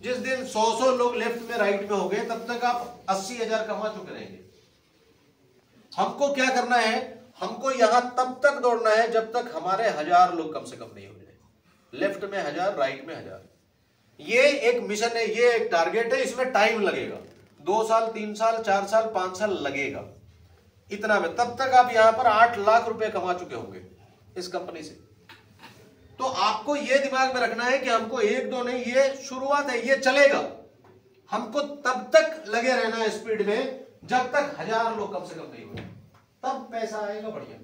जिस दिन 100 लोग लेफ्ट में राइट में हो गए, तब तक आप 80,000 कमा चुके रहेंगे। हमको क्या करना है, हमको यहां तब तक दौड़ना है जब तक हमारे 1000 लोग कम से कम नहीं हो जाए। लेफ्ट में 1000, राइट में 1000। ये एक मिशन है, ये एक टारगेट है, इसमें टाइम लगेगा, 2 साल, 3 साल, 4 साल, 5 साल लगेगा। इतना में तब तक आप यहां पर 8 लाख रुपए कमा चुके होंगे इस कंपनी से। तो आपको यह दिमाग में रखना है कि हमको 1-2 नहीं, ये शुरुआत है, ये चलेगा। हमको तब तक लगे रहना है स्पीड में जब तक 1000 लोग कम से कम नहीं हुए, तब पैसा आएगा बढ़िया।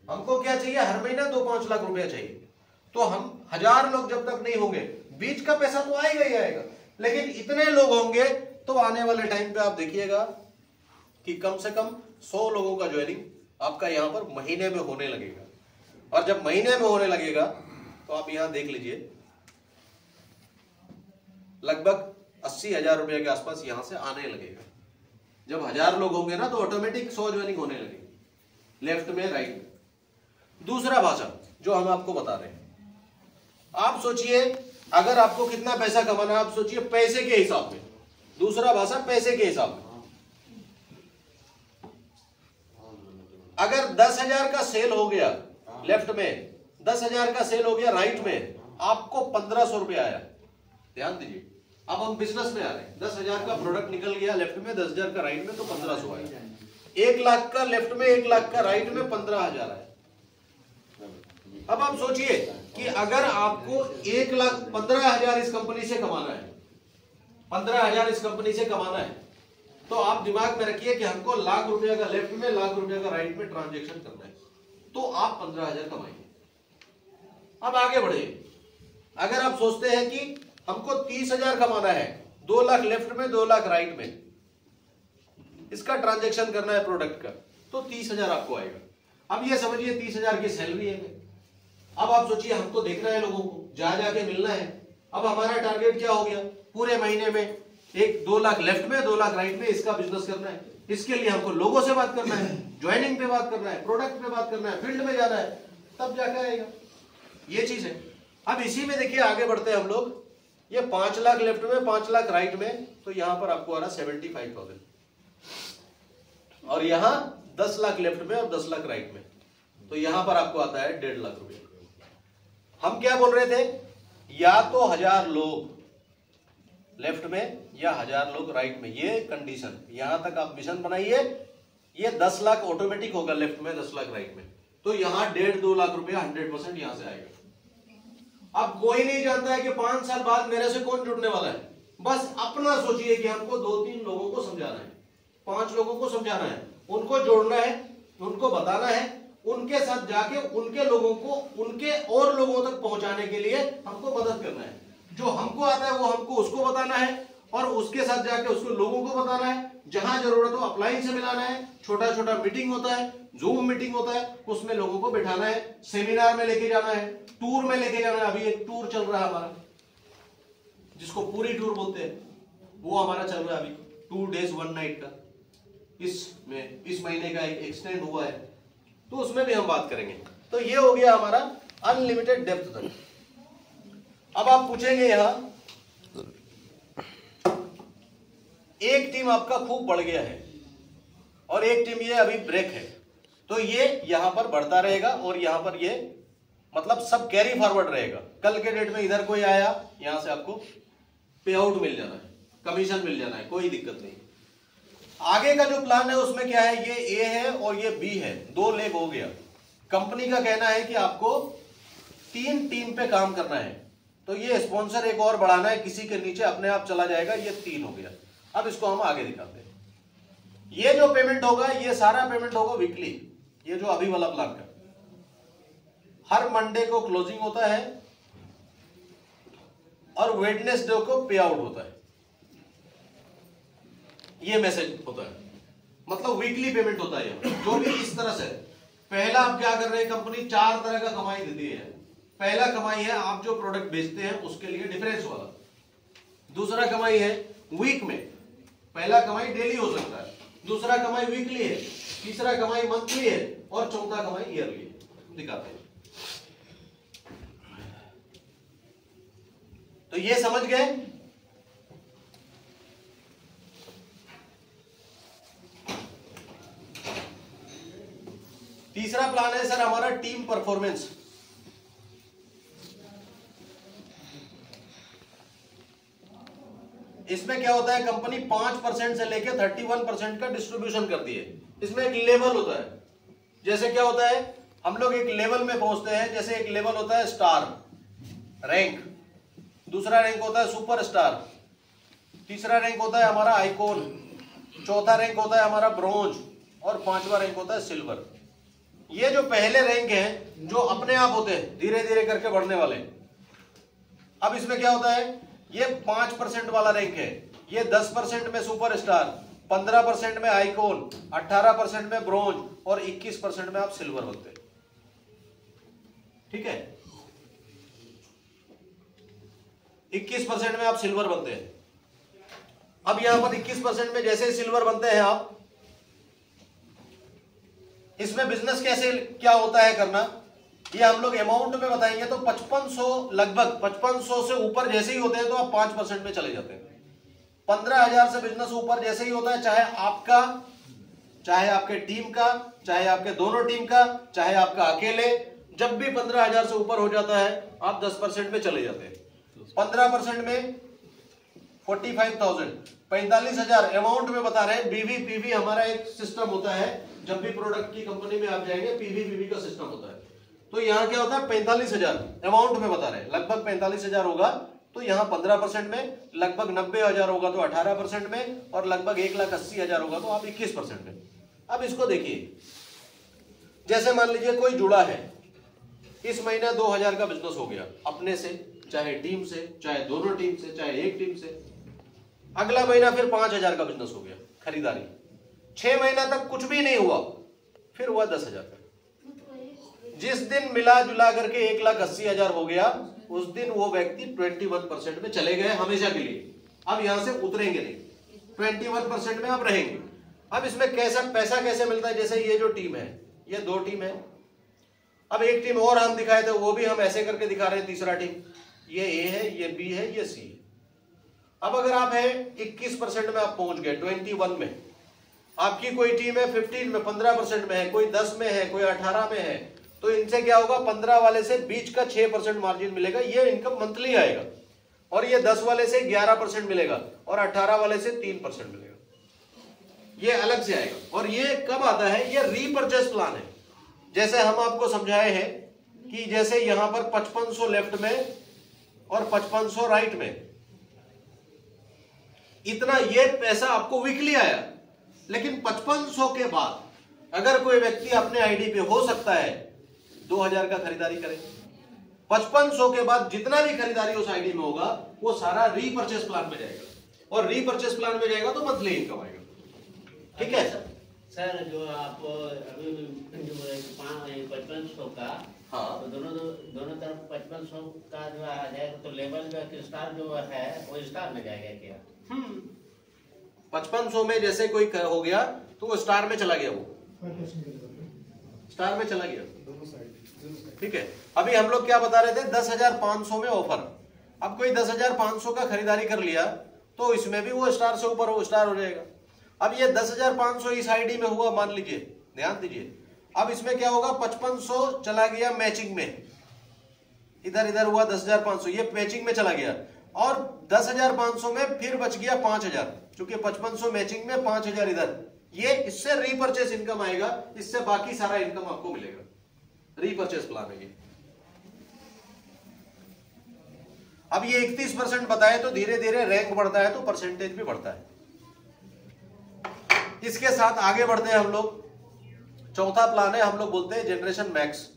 हमको क्या चाहिए, हर महीना 2-5 लाख रुपया चाहिए। तो हम 1000 लोग जब तक नहीं होंगे, बीच का पैसा तो आएगा ही आएगा, लेकिन इतने लोग होंगे तो आने वाले टाइम पे आप देखिएगा कि कम से कम 100 लोगों का ज्वाइनिंग आपका यहां पर महीने में होने लगेगा। और जब महीने में होने लगेगा तो आप यहां देख लीजिए, लगभग 80,000 रुपए के आसपास यहां से आने लगेगा। जब 1000 लोग होंगे ना, तो ऑटोमेटिक 100 ज्वाइनिंग होने लगेगी, लेफ्ट में, राइट में। दूसरा भाषा जो हम आपको बता रहे हैं, आप सोचिए अगर आपको कितना पैसा कमाना है, आप सोचिए पैसे के हिसाब में। दूसरा भाषा पैसे के हिसाब में। अगर 10,000 का सेल हो गया लेफ्ट में, 10,000 का सेल हो गया राइट में, आपको 1500 रुपया आया। ध्यान दीजिए, अब हम बिजनेस में आ रहे हैं। 10,000 का प्रोडक्ट निकल गया लेफ्ट में, 10,000 का राइट में, तो 1500 आया। 1 लाख का लेफ्ट में, 1 लाख का राइट में, 15,000 आया। अब आप सोचिए कि अगर आपको 1,15,000 इस कंपनी से कमाना है, 15,000 इस कंपनी से कमाना है, तो आप दिमाग में रखिए कि हमको लाख रुपया का लेफ्ट में, लाख रुपया का राइट में ट्रांजैक्शन करना है, तो आप 15,000 कमाएंगे। अब आगे बढ़े, अगर आप सोचते हैं कि हमको 30,000 कमाना है, 2 लाख लेफ्ट में, 2 लाख राइट में, इसका ट्रांजैक्शन करना है प्रोडक्ट का, तो 30,000 आपको आएगा। अब ये समझिए 30,000 की सैलरी है। अब आप सोचिए हमको देखना है लोगों को, जा जाके मिलना है। अब हमारा टारगेट क्या हो गया, पूरे महीने में 2 लाख लेफ्ट में, 2 लाख राइट में इसका बिजनेस करना है। इसके लिए हमको लोगों से बात करना है, ज्वाइनिंग पे बात करना है, प्रोडक्ट पे बात करना है, फील्ड में जाना है, तब जाकर आएगा। ये चीज है। अब इसी में देखिए आगे बढ़ते हैं हम लोग। ये 5 लाख लेफ्ट में, 5 लाख राइट में, तो यहां पर आपको आ रहा 75,000, और यहां 10 लाख लेफ्ट में और 10 लाख राइट में, तो यहां पर आपको आता है 1.5 लाख रुपए। हम क्या बोल रहे थे, या तो 1000 लोग लेफ्ट में या 1000 लोग राइट में, ये कंडीशन। यहां तक आप मिशन बनाइए, ये 10 लाख ऑटोमेटिक होगा लेफ्ट में, 10 लाख राइट में, तो यहां 1.5-2 लाख रुपया 100% यहां से आएगा। अब कोई नहीं जानता है कि 5 साल बाद मेरे से कौन जुड़ने वाला है। बस अपना सोचिए कि हमको 2-3 लोगों को समझाना है, 5 लोगों को समझाना है, उनको जोड़ना है, उनको बताना है, उनके साथ जाके उनके लोगों को उनके और लोगों तक पहुंचाने के लिए हमको मदद करना है। जो हमको आता है वो हमको उसको बताना है और उसके साथ जाके उसको लोगों को बताना है। जहां जरूरत हो अपलाइन से मिलाना है। छोटा छोटा मीटिंग होता है, जूम मीटिंग होता है, उसमें लोगों को बिठाना है, सेमिनार में लेके जाना है, टूर में लेके जाना है। अभी एक टूर चल रहा है हमारा, जिसको पूरी टूर बोलते हैं, वो हमारा चल रहा है अभी 2 days 1 night का। इस महीने का एक्सटेंड हुआ है, तो उसमें भी हम बात करेंगे। तो ये हो गया हमारा अनलिमिटेड डेप्थ तक। अब आप पूछेंगे यहां एक टीम आपका खूब बढ़ गया है और एक टीम ये अभी ब्रेक है, तो ये यहां पर बढ़ता रहेगा और यहां पर ये मतलब सब कैरी फॉरवर्ड रहेगा। कल के डेट में इधर कोई आया, यहां से आपको पे आउट मिल जाना है, कमीशन मिल जाना है, कोई दिक्कत नहीं। आगे का जो प्लान है उसमें क्या है, ये ए है और ये बी है, 2 लेग हो गया। कंपनी का कहना है कि आपको 3 टीम पे काम करना है, तो ये स्पॉन्सर एक और बढ़ाना है, किसी के नीचे अपने आप चला जाएगा, ये 3 हो गया। अब इसको हम आगे दिखाते हैं। ये जो पेमेंट होगा ये सारा पेमेंट होगा वीकली। ये जो अभी वाला प्लान का हर मंडे को क्लोजिंग होता है और वेडनेसडे को पे आउट होता है। ये मैसेज होता है, मतलब वीकली पेमेंट होता है। जो भी इस तरह से पहला आप क्या कर रहे हैं, कंपनी 4 तरह का कमाई देती है। पहला कमाई है आप जो प्रोडक्ट बेचते हैं उसके लिए डिफरेंस वाला। दूसरा कमाई है वीक में, पहला कमाई डेली हो सकता है, दूसरा कमाई वीकली है, तीसरा कमाई मंथली है और चौथा कमाई ईयरली है। दिखाते हैं। तो ये समझ गए। तीसरा प्लान है सर हमारा टीम परफॉर्मेंस। इसमें क्या होता है, कंपनी 5% से लेकर 31% का डिस्ट्रीब्यूशन करती है। इसमें एक लेवल होता है, जैसे क्या होता है, हम लोग एक लेवल में पहुंचते हैं। जैसे एक लेवल होता है स्टार रैंक, दूसरा रैंक होता है सुपर स्टार, तीसरा रैंक होता है हमारा आइकॉन, चौथा रैंक होता है हमारा ब्रॉन्ज और 5वां रैंक होता है सिल्वर। ये जो पहले रैंक हैं जो अपने आप होते हैं, धीरे धीरे करके बढ़ने वाले। अब इसमें क्या होता है, ये 5% वाला रैंक है, ये 10% में सुपर स्टार, 15% में आइकॉन, 18% में ब्रॉन्ज और 21% में आप सिल्वर बनते हैं। ठीक है, 21% में आप सिल्वर बनते हैं। अब यहां पर 21% में जैसे सिल्वर बनते हैं आप, इसमें बिजनेस कैसे क्या होता है करना, ये हम लोग अमाउंट में बताएंगे। तो 5500 लगभग 5500 से ऊपर जैसे ही होते हैं तो आप 5% में चले जाते हैं। 15,000 से बिजनेस ऊपर जैसे ही होता है, चाहे आपका, चाहे आपके टीम का, चाहे आपके दोनों टीम का, चाहे आपका अकेले, जब भी 15,000 से ऊपर हो जाता है आप 10% में चले जाते हैं। 15% में 45,000, 45,000 अमाउंट में बता रहे हैं। बीवी पीवी हमारा एक सिस्टम होता है, जब भी प्रोडक्ट की कंपनी में आप जाएंगे पीवी पीवी का सिस्टम होता है। तो यहाँ क्या होता है, 45,000 अमाउंट में बता रहे हैं, लगभग 45,000 होगा तो यहाँ 15% में, लगभग 90,000 होगा तो 18% में और लगभग 1,80,000 होगा तो आप 21% में। अब इसको देखिए, जैसे मान लीजिए कोई जुड़ा है, इस महीने 2,000 का बिजनेस हो गया अपने से, चाहे टीम से, चाहे दोनों टीम से, चाहे एक टीम से। अगला महीना फिर 5,000 का बिजनेस हो गया खरीदारी। 6 महीना तक कुछ भी नहीं हुआ, फिर हुआ 10,000 का। जिस दिन मिला जुला करके 1,80,000 हो गया, उस दिन वो व्यक्ति 21% में चले गए हमेशा के लिए। अब यहां से उतरेंगे नहीं, 21% में आप रहेंगे। अब इसमें कैसा पैसा कैसे मिलता है, जैसे ये जो टीम है, ये 2 टीम है। अब एक टीम और हम दिखाए थे, वो भी हम ऐसे करके दिखा रहे हैं। तीसरा टीम, ये ए है, ये बी है, ये सी है। अब अगर आप है 21% में आप पहुंच गए, 21 में, आपकी कोई टीम है 15 में, 15% में है, कोई 10 में है, कोई 18 में है, तो इनसे क्या होगा, 15 वाले से बीच का 6% मार्जिन मिलेगा, ये इनकम मंथली आएगा। और ये 10 वाले से 11% मिलेगा और 18 वाले से 3% मिलेगा, ये अलग से आएगा। और ये कब आता है, ये रीपरचेस प्लान है। जैसे हम आपको समझाए हैं कि जैसे यहां पर 5500 लेफ्ट में और 5500 राइट में, इतना ये पैसा आपको वीकली आया। लेकिन 5500 के बाद अगर कोई व्यक्ति अपने आईडी पे हो सकता है 2000 का खरीदारी करे, 5500 के बाद जितना भी खरीदारी उस आईडी में होगा वो सारा रीपर्चेस प्लान में जाएगा, और रीपर्चेस प्लान में जाएगा तो मंथली इनकम आएगा। ठीक है सर, जो आप अभी जो 5500 का, हाँ, तो दोनों तरफ 5500 का जो आ जाएगा, तो लेवल जो स्टार जो है वो स्टार में जाएगा क्या? 5500 में जैसे कोई हो गया तो वो स्टार में चला गया, वो 5% के लेवल पे स्टार में चला गया। दोनों साइड। ठीक है, अभी हम लोग क्या बता रहे थे, 10,500 में ऑफर। अब कोई 10,500 का खरीदारी कर लिया तो इसमें भी वो स्टार से ऊपर वो स्टार हो जाएगा। अब ये 10,500 इस आईडी में हुआ, मान लीजिए, ध्यान दीजिए। अब इसमें क्या होगा, 5500 चला गया मैचिंग में, इधर इधर हुआ 10,500, ये मैचिंग में चला गया, और 10,500 में फिर बच गया 5,000, चूंकि 5500 मैचिंग में 5,000 इधर, ये इससे रीपर्चेस इनकम आएगा, इससे बाकी सारा इनकम आपको मिलेगा। रीपर्चेस प्लान है ये। अब ये 31% बताए तो धीरे धीरे रैंक बढ़ता है तो परसेंटेज भी बढ़ता है। इसके साथ आगे बढ़ते हैं हम लोग। चौथा प्लान है, हम लोग बोलते हैं जनरेशन मैक्स।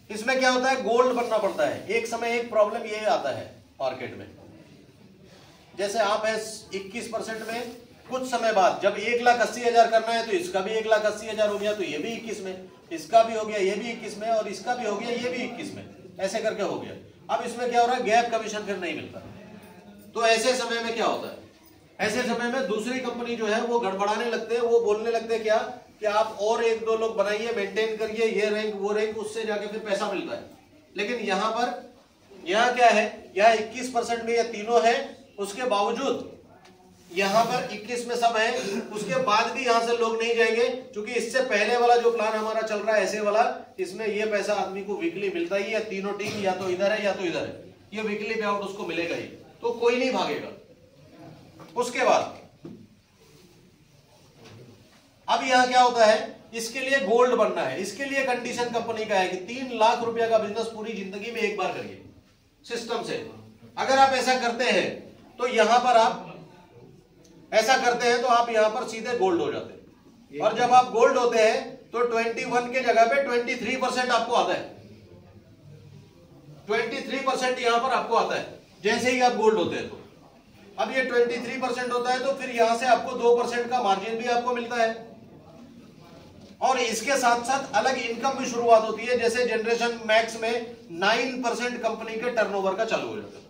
इसमें क्या होता है, गोल्ड बनना पड़ता है। एक समय एक प्रॉब्लम ये आता है मार्केट में, जैसे आप है 21% में, कुछ समय बाद जब 1,80,000 करना है तो इसका भी 1,80,000 हो गया, तो ये भी 21 में, इसका भी हो गया, ये भी 21 में, और इसका भी हो गया, ये भी 21 में, ऐसे करके हो गया। अब इसमें क्या हो रहा है, गैप कमीशन फिर नहीं मिलता। तो ऐसे समय में क्या होता है, ऐसे समय में दूसरी कंपनी जो है वो गड़बड़ाने लगते हैं, वो बोलने लगते हैं क्या कि आप और 1-2 लोग बनाइए, मेंटेन करिए, ये रैंक वो रैंक, उससे जाके फिर पैसा मिलता है। लेकिन यहाँ पर यहाँ क्या है, यहाँ 21% में ये तीनों है, उसके बावजूद यहाँ पर 21 में सब है, उसके बाद भी यहाँ से लोग नहीं जाएंगे, क्योंकि इससे पहले वाला जो प्लान हमारा चल रहा है ऐसे वाला, इसमें ये पैसा आदमी को वीकली मिलता ही है। तीनों टीम या तो इधर है या तो इधर है, ये वीकली पे आउट उसको मिलेगा ही, तो कोई नहीं भागेगा। उसके बाद अब यहाँ क्या होता है, इसके लिए गोल्ड बनना है। इसके लिए कंडीशन कंपनी का है कि 3 लाख रुपया का बिजनेस पूरी जिंदगी में एक बार करिए सिस्टम से। अगर आप ऐसा करते हैं तो यहां पर आप ऐसा करते हैं तो आप यहां पर सीधे गोल्ड हो जाते हैं। और जब आप गोल्ड होते हैं तो 21 के जगह पे 23% आपको आता है। 23% यहां पर आपको आता है जैसे ही आप गोल्ड होते हैं। तो अब ये 23% होता है तो फिर यहां से आपको 2% का मार्जिन भी आपको मिलता है, और इसके साथ साथ अलग इनकम भी शुरुआत होती है। जैसे जनरेशन मैक्स में 9% कंपनी के टर्नओवर का चालू हो जाता है।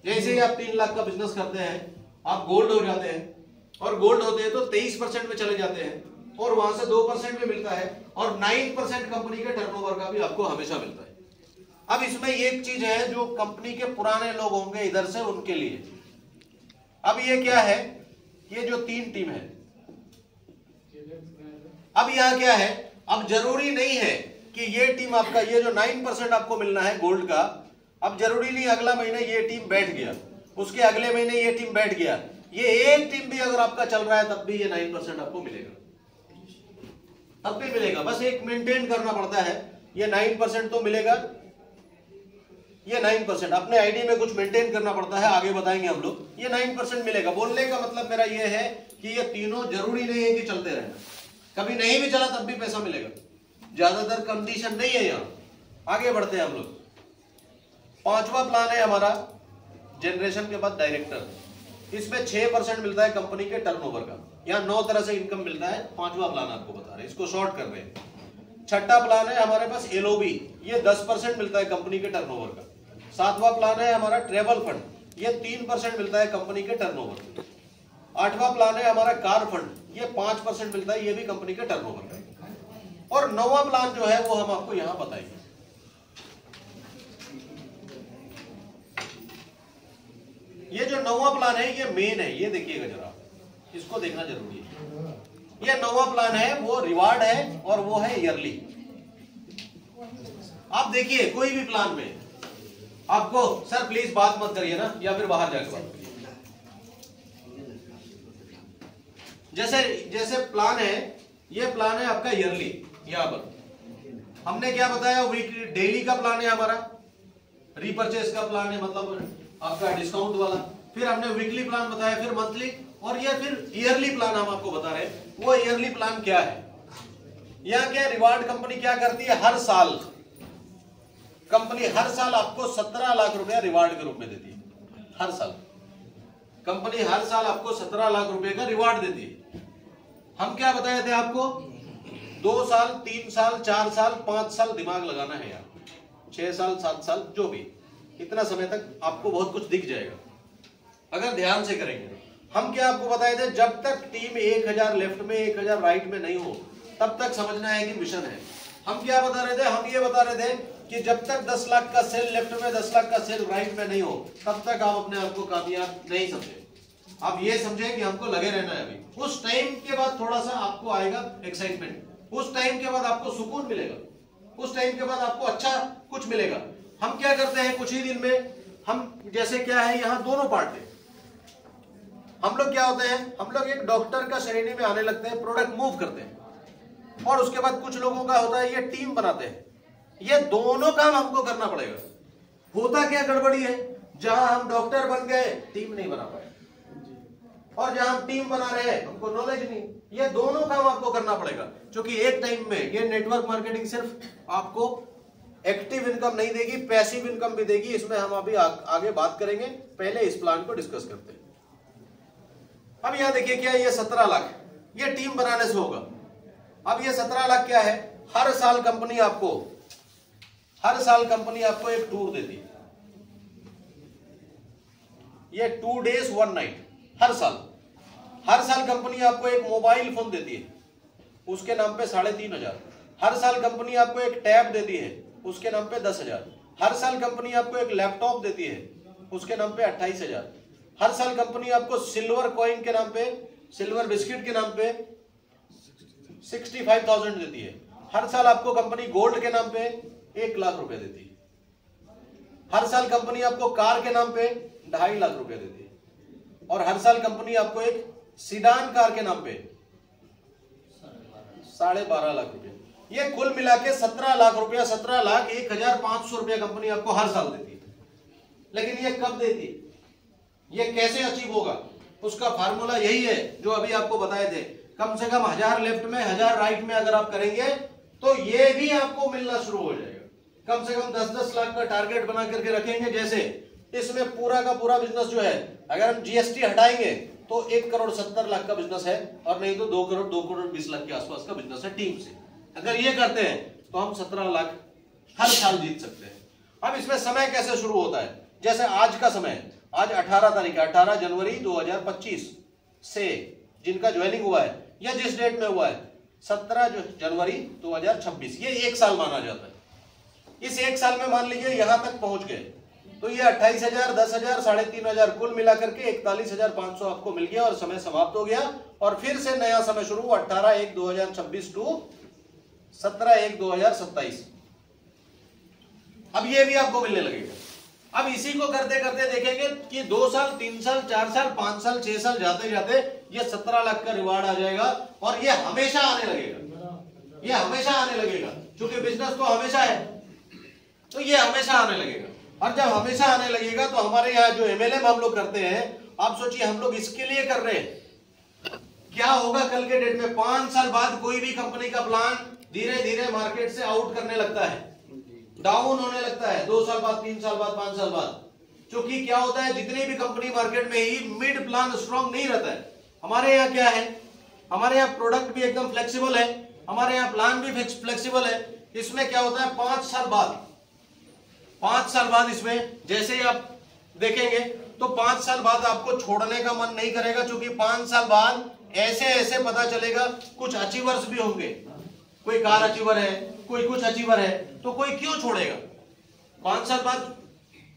जैसे ही आप 3 लाख का बिजनेस करते हैं, आप गोल्ड हो जाते हैं, और गोल्ड होते हैं तो 23% में चले जाते हैं, और वहां से 2% भी मिलता है, और 9% कंपनी के टर्नओवर का भी आपको हमेशा मिलता है। अब इसमें एक चीज है जो कंपनी के पुराने लोग होंगे इधर से, उनके लिए अब ये क्या है, ये जो 3 टीम है, अब यहां क्या है, अब जरूरी नहीं है कि ये टीम आपका, ये जो 9% आपको मिलना है गोल्ड का, अब जरूरी नहीं अगला महीने ये टीम बैठ गया, उसके अगले महीने ये टीम बैठ गया, ये एक टीम भी अगर आपका चल रहा है तब भी ये 9% आपको मिलेगा, तब भी मिलेगा। बस एक मेंटेन करना पड़ता है, ये 9% तो मिलेगा, ये 9% अपने आईडी में कुछ मेंटेन करना पड़ता है, आगे बताएंगे हम लोग। ये 9% मिलेगा। बोलने का मतलब मेरा ये है कि ये तीनों जरूरी नहीं है कि चलते रहना, कभी नहीं भी चला तब भी पैसा मिलेगा, ज्यादातर कंडीशन नहीं है यहाँ। आगे बढ़ते हैं हम लोग। 5वां प्लान है हमारा जनरेशन के बाद डायरेक्टर। इसमें 6% मिलता है कंपनी के टर्नओवर का। यहाँ 9 तरह से इनकम मिलता है। 5वां प्लान आपको बता रहे हैं, इसको शॉर्ट कर रहे हैं। 6ठा प्लान है हमारे पास एलओबी, ये 10% मिलता है कंपनी के टर्नओवर का। 7वां प्लान है हमारा ट्रेवल फंड, ये 3% मिलता है कंपनी के टर्नओवर। 8वां प्लान है हमारा कार फंड, ये 5% मिलता है, ये भी कंपनी के टर्नओवर का। और 9वां प्लान जो है वो हम आपको यहां बताएंगे। ये जो 9वां प्लान है ये मेन है, ये देखिएगा जरा, इसको देखना जरूरी है। ये 9वां प्लान है वो रिवार्ड है और वो है ईयरली। आप देखिए कोई भी प्लान में आपको, सर प्लीज बात मत करिए ना, या फिर बाहर जाकर बात करिए। जैसे प्लान है, ये प्लान है आपका ईयरली। यहां पर हमने क्या बताया, वीकली डेली का प्लान है हमारा, रीपर्चेस का प्लान है मतलब आपका डिस्काउंट वाला, फिर हमने वीकली प्लान बताया, फिर मंथली, और ये फिर ईयरली प्लान हम आपको बता रहे हैं। वो ईयरली प्लान क्या है। यहाँ क्या रिवार्ड कंपनी क्या करती है, हर साल कंपनी हर साल आपको 17 लाख रुपया रिवार्ड के रूप में देती है। हर साल कंपनी हर साल आपको 17 लाख रुपए का रिवार्ड देती है। हम क्या बताए थे आपको, 2 साल 3 साल 4 साल 5 साल दिमाग लगाना है यार, 6 साल 7 साल जो भी, इतना समय तक आपको बहुत कुछ दिख जाएगा अगर ध्यान से करेंगे। हम क्या आपको बताए थे, जब तक टीम 1000 लेफ्ट में 1000 राइट में नहीं हो तब तक समझना है कि मिशन है। हम क्या बता रहे थे, हम ये बता रहे थे कि जब तक 10 लाख का सेल लेफ्ट में 10 लाख का सेल राइट में नहीं हो तब तक आप अपने आप को कामयाब नहीं समझे। आप ये समझे कि हमको लगे रहना है। अभी उस टाइम के बाद थोड़ा सा आपको आएगा एक्साइटमेंट, उस टाइम के बाद आपको सुकून मिलेगा, उस टाइम के बाद आपको अच्छा कुछ मिलेगा। हम क्या करते हैं कुछ ही दिन में, हम जैसे क्या है यहाँ दोनों पार्ट है। हम लोग क्या होते हैं, हम लोग एक डॉक्टर का श्रेणी में आने लगते हैं, प्रोडक्ट मूव करते हैं, और उसके बाद कुछ लोगों का होता है ये टीम बनाते हैं। ये दोनों काम हमको करना पड़ेगा। होता क्या गड़बड़ी है, जहां हम डॉक्टर बन गए टीम नहीं बना पाए, और जहां हम टीम बना रहे हैं हमको नॉलेज नहीं। ये दोनों काम आपको करना पड़ेगा, क्योंकि एक टाइम में ये नेटवर्क मार्केटिंग सिर्फ आपको एक्टिव इनकम नहीं देगी, पैसिव इनकम भी देगी। इसमें हम अभी आगे बात करेंगे, पहले इस प्लान को डिस्कस करते हैं। अब यहां देखिए क्या, ये 17 लाख ये टीम बनाने से होगा। अब ये 17 लाख क्या है, हर साल कंपनी आपको एक टूर देती है। ये 2 days 1 night हर साल कंपनी आपको एक मोबाइल फोन देती है, उसके नाम पे 3500। हर साल कंपनी आपको एक टैब देती है, उसके नाम पे 10,000। हर साल कंपनी आपको एक लैपटॉप देती है, उसके नाम पे 28,000। हर साल कंपनी आपको सिल्वर कॉइन के नाम पे, सिल्वर बिस्किट के नाम पे 65,000 देती है। हर साल आपको कंपनी गोल्ड के नाम पे 1 लाख रुपए देती है। हर साल कंपनी आपको कार के नाम पे 2.5 लाख रुपए देती है, और हर साल कंपनी आपको एक सीडान कार के नाम पे 12.5 लाख रुपए। ये कुल मिला के 17 लाख रुपया, 17,01,500 रुपया कंपनी आपको हर साल देती है। लेकिन ये कब देती है, ये कैसे अचीव होगा, उसका फार्मूला यही है जो अभी आपको बताए थे। कम से कम 1000 लेफ्ट में 1000 राइट में अगर आप करेंगे तो ये भी आपको मिलना शुरू हो जाएगा। कम से कम 10-10 लाख का टारगेट बना करके रखेंगे। जैसे इसमें पूरा का पूरा बिजनेस जो है, अगर हम जीएसटी हटाएंगे तो 1,70,00,000 का बिजनेस है, और नहीं तो 2,20 लाख के आसपास का बिजनेस है टीम से। अगर ये करते हैं तो हम 17 लाख हर साल जीत सकते हैं। अब इसमें समय कैसे शुरू होता है, जैसे आज का समय, आज 18 तारीख है, 18 जनवरी 2025 से जिनका ज्वाइनिंग हुआ है या जिस डेट में हुआ है 17 जनवरी 2026, ये 1 साल माना जाता है। इस 1 साल में मान लीजिए यहां तक पहुंच गए तो ये 28,000, 10,000, 3,500 कुल मिलाकर के 41,500 आपको मिल गया, और समय समाप्त हो गया। और फिर से नया समय शुरू, 18/1/2026 टू 17/1/2027। अब ये भी आपको मिलने लगेगा। अब इसी को करते करते देखेंगे कि 2 साल 3 साल 4 साल 5 साल 6 साल जाते जाते ये 17 लाख का रिवार्ड आ जाएगा, और ये हमेशा आने लगेगा। ये हमेशा आने लगेगा, क्योंकि बिजनेस तो हमेशा है, तो ये हमेशा आने लगेगा। और जब हमेशा आने लगेगा तो हमारे यहाँ जो MLM हम लोग करते हैं, आप सोचिए हम लोग इसके लिए कर रहे हैं। क्या होगा कल के डेट में, 5 साल बाद कोई भी कंपनी का प्लान धीरे धीरे मार्केट से आउट करने लगता है, डाउन होने लगता है, 2 साल बाद, 3 साल बाद, 5 साल बाद। क्योंकि क्या होता है, जितनी भी कंपनी मार्केट में ही मिड प्लान स्ट्रॉन्ग नहीं रहता है। हमारे यहाँ क्या है, हमारे यहाँ प्रोडक्ट भी एकदम फ्लेक्सिबल है, हमारे यहाँ प्लान भी फ्लेक्सिबल है। इसमें क्या होता है, 5 साल बाद इसमें जैसे ही आप देखेंगे तो 5 साल बाद आपको छोड़ने का मन नहीं करेगा, क्योंकि 5 साल बाद ऐसे ऐसे पता चलेगा कुछ अचीवर्स भी होंगे। कोई कार अचीवर है, कोई कुछ अचीवर है, तो कोई क्यों छोड़ेगा। 5 साल बाद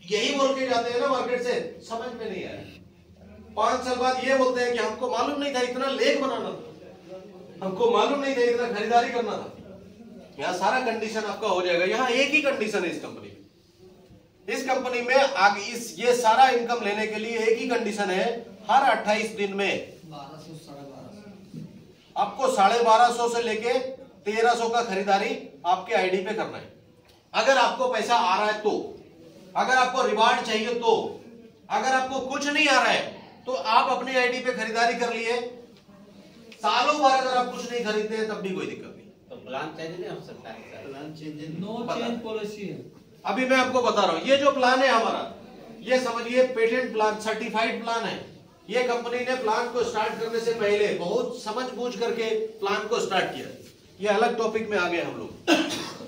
यही बोल के जाते हैं ना मार्केट से, समझ में नहीं आया। 5 साल बाद ये बोलते हैं कि हमको मालूम नहीं था इतना लेग बनाना था, हमको मालूम नहीं था इतना खरीदारी करना था। यहाँ सारा कंडीशन आपका हो जाएगा। यहाँ एक ही कंडीशन है इस कंपनी में आगे ये सारा इनकम लेने के लिए एक ही कंडीशन है, हर 28 दिन में 1200 आपको 1250 से लेके 1300 का खरीदारी आपके आईडी पे करना है। अगर आपको पैसा आ रहा है तो, अगर आपको रिवार्ड चाहिए तो, अगर आपको कुछ नहीं आ रहा है तो आप अपनी आईडी पे खरीदारी कर लिए, सालों भर अगर आप कुछ नहीं खरीदते हैं तब भी कोई दिक्कत नहीं। तो प्लान चेंज नहीं हो सकता है sir? Plan change no change policy है। अभी मैं आपको बता रहा हूं, ये जो प्लान है हमारा, ये समझिए पेटेंट प्लान, सर्टिफाइड प्लान है। ये कंपनी ने प्लान को स्टार्ट करने से पहले बहुत समझ बूझ करके प्लान को स्टार्ट किया। ये अलग टॉपिक में आ गए हम लोग,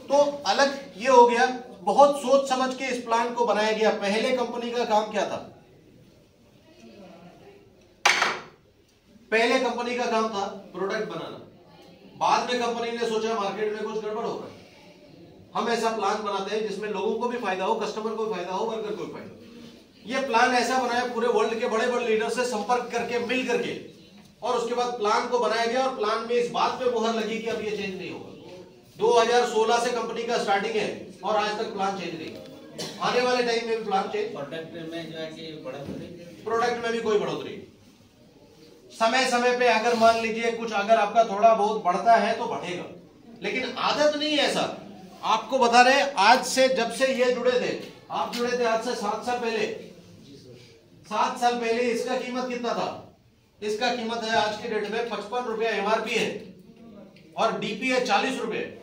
तो अलग ये हो गया। बहुत सोच समझ के इस प्लान को बनाया गया। पहले कंपनी का काम क्या था? पहले कंपनी का काम था प्रोडक्ट बनाना। बाद में कंपनी ने सोचा मार्केट में कुछ गड़बड़ हो रहा है, हम ऐसा प्लान बनाते हैं जिसमें लोगों को भी फायदा हो, कस्टमर को भी फायदा हो, वर्कर को भी फायदा हो। ये प्लान ऐसा बनाया, पूरे वर्ल्ड के बड़े बड़े लीडर से संपर्क करके, मिल करके, और उसके बाद प्लान को बनाया गया। और प्लान में इस बात पे मुहर लगी कि अब ये चेंज नहीं होगा। 2016 से कंपनी का स्टार्टिंग है और आज तक प्लान चेंज नहीं। आने वाले टाइम में भी प्लान चेंज। प्रोडक्ट में जो है कि बढ़ोतरी, प्रोडक्ट में भी कोई बढ़ोतरी। समय समय पे अगर मान लीजिए कुछ अगर आपका थोड़ा बहुत बढ़ता है तो बढ़ेगा, लेकिन आदत नहीं है ऐसा। आपको बता रहे आज से, जब से ये जुड़े थे, आप जुड़े थे आज से 7 साल पहले। 7 साल पहले इसका कीमत कितना था? इसका कीमत है आज के डेट में 55 रुपया एमआरपी है और डीपी है 40 रुपए।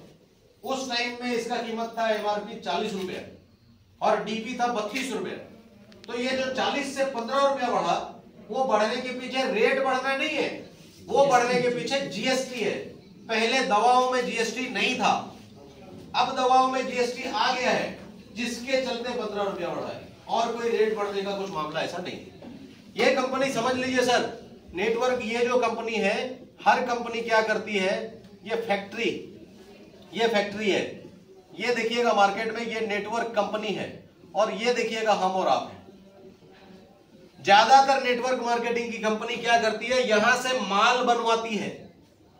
उस टाइम में इसका कीमत था एमआरपी 40 रुपया और डीपी था 32 रुपया। तो ये जो 40 से 15 रुपया बढ़ा, वो बढ़ने के पीछे रेट बढ़ना नहीं है, वो बढ़ने के पीछे जीएसटी है। पहले दवाओं में जीएसटी नहीं था, अब दवाओं में जीएसटी आ गया है, जिसके चलते 15 रुपया बढ़ा है। और कोई रेट बढ़ने का कुछ मामला ऐसा नहीं। ये कंपनी समझ लीजिए सर, नेटवर्क, ये जो कंपनी है, हर कंपनी क्या करती है, ये फैक्ट्री है। ये देखिएगा मार्केट में ये नेटवर्क कंपनी है, और ये देखिएगा हम और आप हैं। ज्यादातर नेटवर्क मार्केटिंग की कंपनी क्या करती है, यहां से माल बनवाती है,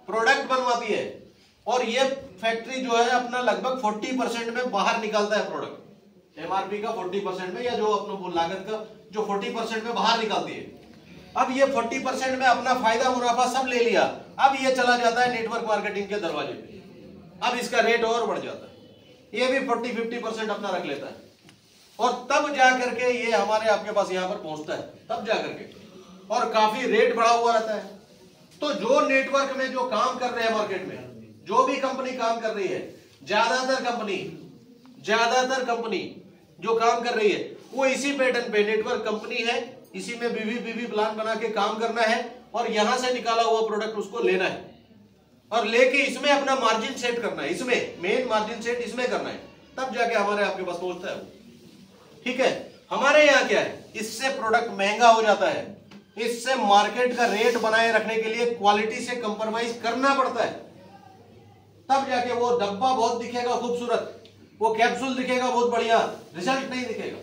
प्रोडक्ट बनवाती है, और ये फैक्ट्री जो है अपना लगभग 40% में बाहर निकालता है प्रोडक्ट। एमआरपी का 40% में, या जो अपना लागत का जो 40% में बाहर निकालती है। अब ये 40% में अपना फायदा मुनाफा सब ले लिया, अब ये चला जाता है नेटवर्क मार्केटिंग के दरवाजे पे। अब इसका रेट और बढ़ जाता है, ये भी 40-50% अपना रख लेता है, और तब जाकर के ये हमारे आपके पास यहां पर पहुंचता है, तब जाकर के, और काफी रेट बढ़ा हुआ रहता है। तो जो नेटवर्क में जो काम कर रहे हैं मार्केट में, जो भी कंपनी काम कर रही है, ज्यादातर कंपनी जो काम कर रही है वो इसी पैटर्न पे नेटवर्क कंपनी है, इसी में बीवी प्लान बना के काम करना है, और यहां से निकाला हुआ प्रोडक्ट उसको लेना है, और लेके इसमें अपना मार्जिन सेट करना है, इसमें मेन मार्जिन सेट इसमें करना है, तब जाके हमारे आपके पास पहुंचता है। ठीक है, हमारे यहाँ क्या है, इससे प्रोडक्ट महंगा हो जाता है, इससे मार्केट का रेट बनाए रखने के लिए क्वालिटी से कंप्रोमाइज करना पड़ता है, तब जाके वो डब्बा बहुत दिखेगा खूबसूरत, वो कैप्सूल दिखेगा बहुत बढ़िया, रिजल्ट नहीं दिखेगा।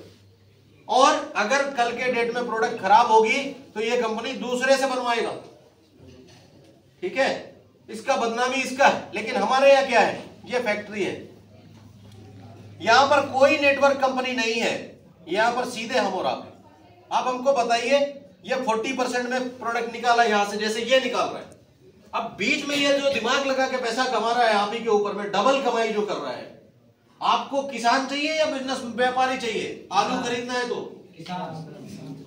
और अगर कल के डेट में प्रोडक्ट खराब होगी तो ये कंपनी दूसरे से बनवाएगा। ठीक है, इसका बदनामी इसका है। लेकिन हमारे यहाँ क्या है, ये फैक्ट्री है, यहां पर कोई नेटवर्क कंपनी नहीं है, यहां पर सीधे हम और आप हैं। आप हमको बताइए, ये 40% में प्रोडक्ट निकाला यहां से, जैसे ये निकाल रहा है, अब बीच में ये जो दिमाग लगा के पैसा कमा रहा है आप ही के ऊपर में, डबल कमाई जो कर रहा है। आपको किसान चाहिए या बिजनेस व्यापारी चाहिए? आलू खरीदना है तो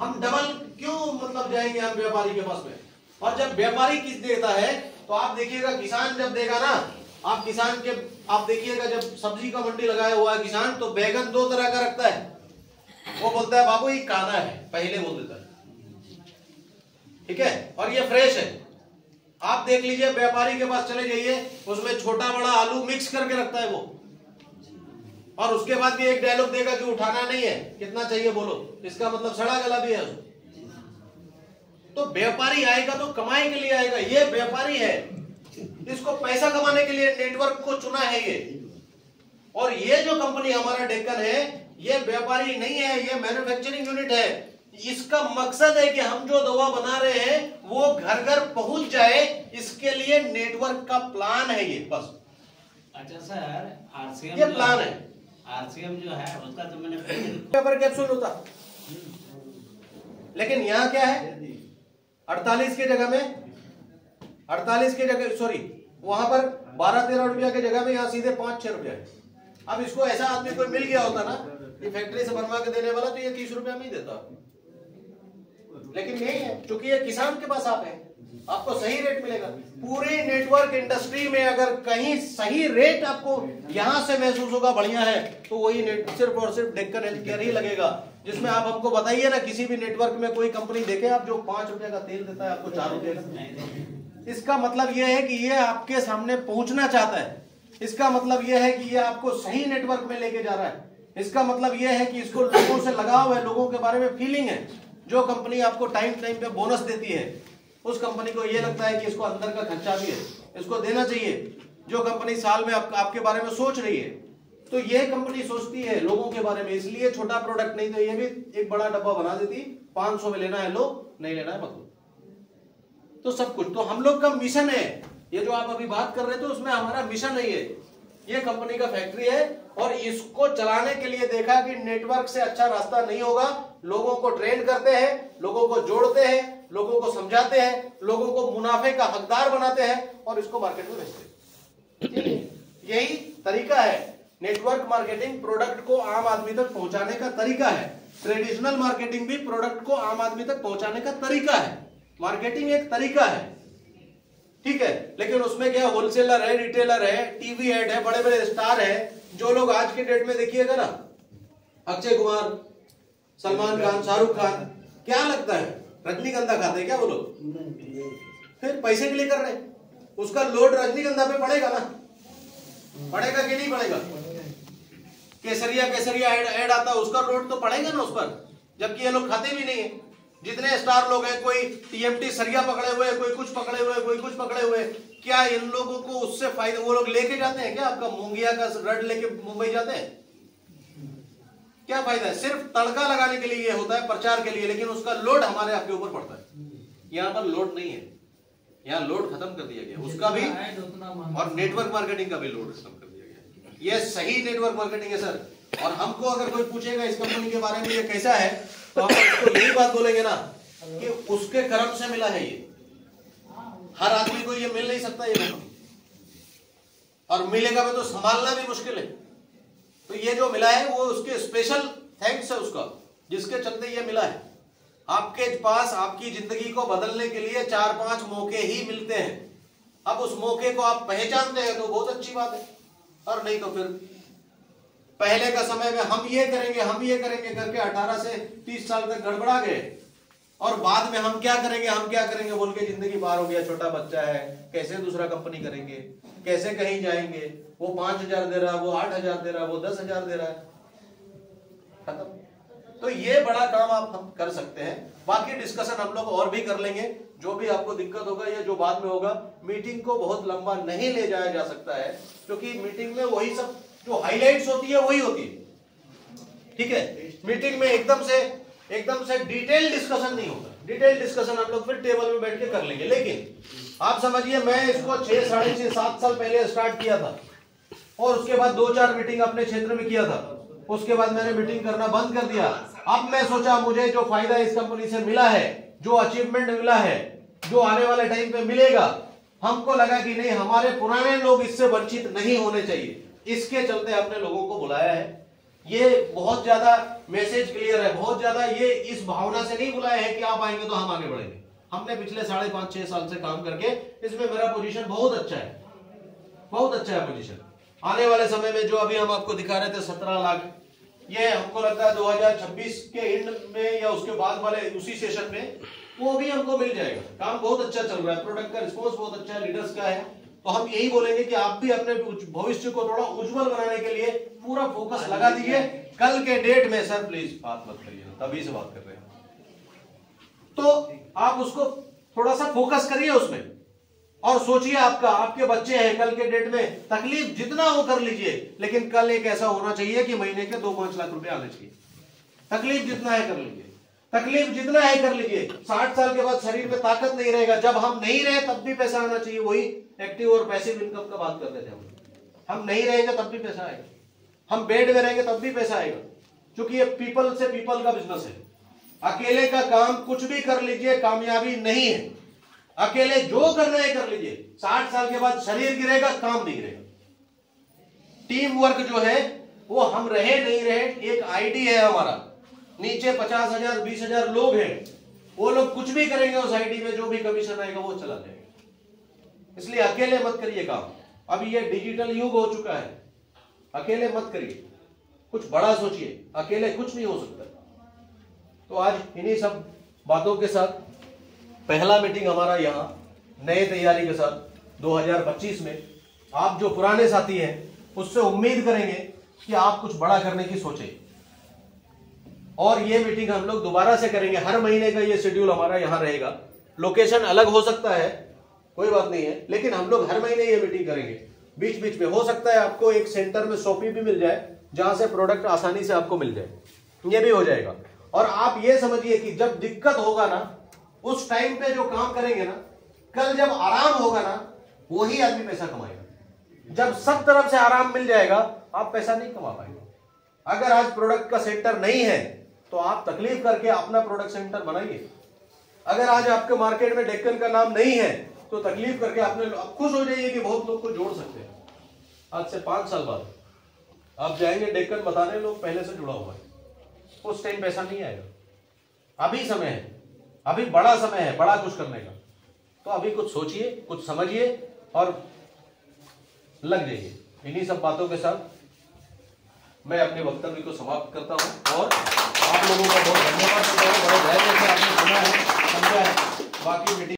हम डबल क्यों मतलब जाएंगे हम व्यापारी के पास में? और जब व्यापारी किस देता है तो आप देखिएगा, किसान जब देगा ना, आप किसान के आप देखिएगा, जब सब्जी का मंडी लगाया हुआ है किसान, तो बैगन 2 तरह का रखता है। वो बोलता है बाबू ये काला है, पहले बोल देता है, ठीक है, और ये फ्रेश है। आप देख लीजिए, व्यापारी के पास चले जाइए, उसमें छोटा बड़ा आलू मिक्स करके रखता है वो, और उसके बाद भी एक डायलॉग देगा कि उठाना नहीं है, कितना चाहिए बोलो, इसका मतलब सड़ा गला भी है। तो व्यापारी आएगा तो कमाई के लिए आएगा, ये व्यापारी है, इसको पैसा कमाने के लिए नेटवर्क को चुना है ये। और ये जो कंपनी हमारा डेक्कन है, ये व्यापारी नहीं है, ये मैन्युफैक्चरिंग यूनिट है। इसका मकसद है कि हम जो दवा बना रहे हैं वो घर घर पहुंच जाए, इसके लिए नेटवर्क का प्लान है ये, बस। अच्छा सर, आरसीएम ये प्लान है, आरसीएम जो है उसका तो मैंने पेपर कैप्सूल होता, लेकिन यहाँ क्या है, 48 की जगह में 48 की जगह, सॉरी, वहां पर 12-13 रुपया की जगह में यहाँ सीधे 5-6 रुपया है। अब इसको ऐसा आदमी कोई मिल गया होता ना, ये फैक्ट्री से बनवा के देने वाला, तो ये 30 रुपया में ही देता, लेकिन नहीं है, क्योंकि ये किसान के पास आप है, आपको सही रेट मिलेगा। पूरी नेटवर्क इंडस्ट्री में अगर कहीं सही रेट आपको यहां से महसूस होगा बढ़िया है, तो वही नेट सिर्फ और सिर्फ डेक्कन हेल्थकेयर ही लगेगा, जिसमें आप हमको बताइए ना किसी भी नेटवर्क में कोई कंपनी देखे आप जो 5 रुपए का तेल देता है आपको 4 रुपए का। इसका मतलब यह है कि ये आपके सामने पहुंचना चाहता है, इसका मतलब यह है कि ये आपको सही नेटवर्क में लेके जा रहा है, इसका मतलब यह है कि इसको लोगों से लगाव है, लोगों के बारे में फीलिंग है। जो कंपनी आपको टाइम टाइम पे बोनस देती है उस कंपनी को ये लगता है कि इसको अंदर का खर्चा भी है, इसको देना चाहिए। जो कंपनी साल में आपके बारे में सोच रही है, तो ये कंपनी सोचती है लोगों के बारे में, इसलिए छोटा प्रोडक्ट नहीं तो ये भी एक बड़ा डब्बा बना देती, 500 में लेना है लो, नहीं लेना है मत लो। तो सब कुछ तो हम लोग का मिशन है, ये जो आप अभी बात कर रहे थे उसमें हमारा मिशन नहीं है, ये कंपनी का फैक्ट्री है और इसको चलाने के लिए देखा कि नेटवर्क से अच्छा रास्ता नहीं होगा, लोगों को ट्रेन करते हैं, लोगों को जोड़ते हैं, लोगों को समझाते हैं, लोगों को मुनाफे का हकदार बनाते हैं और इसको मार्केट में बेचते हैं। यही तरीका है नेटवर्क मार्केटिंग, प्रोडक्ट को आम आदमी तक पहुंचाने का तरीका है। ट्रेडिशनल मार्केटिंग भी प्रोडक्ट को आम आदमी तक पहुंचाने का तरीका है। मार्केटिंग एक तरीका है, ठीक है, लेकिन उसमें क्या होलसेलर है, रिटेलर है, टीवी एड है, बड़े बड़े स्टार है। जो लोग आज के डेट में देखिएगा ना, अक्षय कुमार, सलमान खान, शाहरुख खान, क्या लगता है रजनीगंधा खाते हैं क्या वो लोग? फिर पैसे के लिए कर रहे हैं, उसका लोड रजनीगंधा पे पड़ेगा ना, पड़ेगा कि नहीं पड़ेगा? केसरिया केसरिया ऐड आता है, उसका लोड तो पड़ेगा ना उस पर, जबकि ये लोग खाते भी नहीं है। जितने स्टार लोग हैं, कोई टीएमटी सरिया पकड़े हुए, कोई कुछ पकड़े हुए, कोई कुछ पकड़े हुए, क्या इन लोगों को उससे फायदा? वो लोग लेके जाते हैं क्या आपका मूंगिया का रड लेके मुंबई जाते हैं? क्या फायदा है? सिर्फ तड़का लगाने के लिए ये होता है, प्रचार के लिए, लेकिन उसका लोड हमारे आपके ऊपर पड़ता है। यहाँ पर लोड नहीं है, यहाँ लोड खत्म कर दिया गया उसका भी, और नेटवर्क मार्केटिंग का भी लोड खत्म कर दिया गया। ये सही नेटवर्क मार्केटिंग है सर। और हमको अगर कोई पूछेगा इस कंपनी के बारे में ये कैसा है, तो हम उसको यही बात बोलेंगे ना कि उसके कर्म से मिला है ये। हर आदमी को ये मिल नहीं सकता ये कंपनी, और मिलेगा भी तो संभालना भी मुश्किल है। तो ये जो मिला है वो उसके स्पेशल थैंक्स है उसका, जिसके चलते ये मिला है। आपके पास आपकी जिंदगी को बदलने के लिए 4-5 मौके ही मिलते हैं। अब उस मौके को आप पहचानते हैं तो बहुत अच्छी बात है, और नहीं तो फिर पहले का समय में हम ये करेंगे करके 18 से 30 साल तक गड़बड़ा गए, और बाद में हम क्या करेंगे बोल के जिंदगी पार हो गया। छोटा बच्चा है, कैसे दूसरा कंपनी करेंगे, कैसे कहीं जाएंगे, वो 5,000 दे रहा है, वो 8,000 दे रहा है, वो 10,000 दे रहा है, खत्म। तो ये बड़ा काम आप हम कर सकते हैं। बाकी डिस्कशन हम लोग और भी कर लेंगे, जो भी आपको दिक्कत होगा या जो बाद में होगा। मीटिंग को बहुत लंबा नहीं ले जाया जा सकता है, क्योंकि मीटिंग में वही सब जो हाइलाइट्स होती है वही होती है, ठीक है। मीटिंग में एकदम से डिटेल डिस्कशन नहीं होगा। डिटेल डिस्कशन हम लोग फिर टेबल में बैठ के कर लेंगे। लेकिन आप समझिए, मैं इसको 6, साढ़े 6, 7 साल पहले स्टार्ट किया था, और उसके बाद 2-4 मीटिंग अपने क्षेत्र में किया था। उसके बाद मैंने मीटिंग करना बंद कर दिया। अब मैं सोचा मुझे जो फायदा इस कंपनी से मिला है, जो अचीवमेंट मिला है, जो आने वाले टाइम पे मिलेगा, हमको लगा कि नहीं, हमारे पुराने लोग इससे वंचित नहीं होने चाहिए। इसके चलते हमने लोगों को बुलाया है। ये बहुत ज्यादा मैसेज क्लियर है, बहुत ज्यादा ये इस भावना से नहीं बुलाया है कि आप आएंगे तो हम आगे बढ़ेंगे। हमने पिछले 5.5-6 साल से काम करके इसमें मेरा पोजीशन बहुत अच्छा है, बहुत अच्छा है पोजीशन। आने वाले समय में जो अभी हम आपको दिखा रहे थे 17 लाख, ये हमको लगता है 2026 के एंड में या उसके बाद वाले उसी सेशन में वो भी हमको मिल जाएगा। काम बहुत अच्छा चल रहा है, प्रोडक्ट का रिस्पॉन्स बहुत अच्छा है, लीडर्स का है। तो हम यही बोलेंगे कि आप भी अपने भविष्य को थोड़ा उज्जवल बनाने के लिए पूरा फोकस लगा दीजिए। कल के डेट में सर प्लीज बात मत करिए, तभी से बात कर रहे हैं, तो आप उसको थोड़ा सा फोकस करिए उसमें, और सोचिए आपके बच्चे हैं, कल के डेट में तकलीफ जितना हो कर लीजिए, लेकिन कल एक ऐसा होना चाहिए कि महीने के 2-5 लाख रुपए आने चाहिए। तकलीफ जितना है कर लीजिए, तकलीफ जितना है कर लीजिए। 60 साल के बाद शरीर में ताकत नहीं रहेगा, जब हम नहीं रहे तब भी पैसा आना चाहिए। वही एक्टिव और पैसिव इनकम का बात करते थे हम नहीं रहेंगे तब भी पैसा आएगा, हम बेड में रहेंगे तब भी पैसा आएगा, क्योंकि ये पीपल से पीपल का बिजनेस है। अकेले का काम कुछ भी कर लीजिए, कामयाबी नहीं है। अकेले जो करना है कर लीजिए, 60 साल के बाद शरीर गिरेगा, काम नहीं गिरेगा। टीम वर्क जो है वो हम रहे नहीं रहे, एक आईडी है हमारा, नीचे 50,000 20,000 लोग हैं, वो लोग कुछ भी करेंगे उस आईडी में, जो भी कमीशन आएगा वो चला जाएगा। इसलिए अकेले मत करिए काम। अभी ये डिजिटल युग हो चुका है, अकेले मत करिए, कुछ बड़ा सोचिए, अकेले कुछ नहीं हो सकता। तो आज इन्हीं सब बातों के साथ पहला मीटिंग हमारा यहाँ नए तैयारी के साथ 2025 में, आप जो पुराने साथी हैं उससे उम्मीद करेंगे कि आप कुछ बड़ा करने की सोचें। और ये मीटिंग हम लोग दोबारा से करेंगे, हर महीने का ये शेड्यूल हमारा यहाँ रहेगा। लोकेशन अलग हो सकता है, कोई बात नहीं है, लेकिन हम लोग हर महीने ये मीटिंग करेंगे। बीच बीच में हो सकता है आपको एक सेंटर में शॉपी भी मिल जाए जहां से प्रोडक्ट आसानी से आपको मिल जाए, ये भी हो जाएगा। और आप ये समझिए कि जब दिक्कत होगा ना, उस टाइम पे जो काम करेंगे ना, कल जब आराम होगा ना, वही आदमी पैसा कमाएगा। जब सब तरफ से आराम मिल जाएगा, आप पैसा नहीं कमा पाएंगे। अगर आज प्रोडक्ट का सेंटर नहीं है तो आप तकलीफ करके अपना प्रोडक्ट सेंटर बनाइए। अगर आज आपके मार्केट में डेक्कन का नाम नहीं है तो तकलीफ करके आपने, आप खुश हो जाइए कि बहुत लोग को जोड़ सकते हैं। आज से 5 साल बाद आप जाएंगे डेक्कन बताने, लोग पहले से जुड़ा हुआ है, उस टाइम पैसा नहीं आएगा। अभी समय है, अभी बड़ा समय है बड़ा कुछ करने का। तो अभी कुछ सोचिए, कुछ समझिए और लग जाइए। इन्हीं सब बातों के साथ मैं अपने वक्तव्य को समाप्त करता हूं और आप लोगों का बहुत धन्यवाद करता हूं। बड़े धैर्य से आपने सुना है, समझा है। बाकी मीटिंग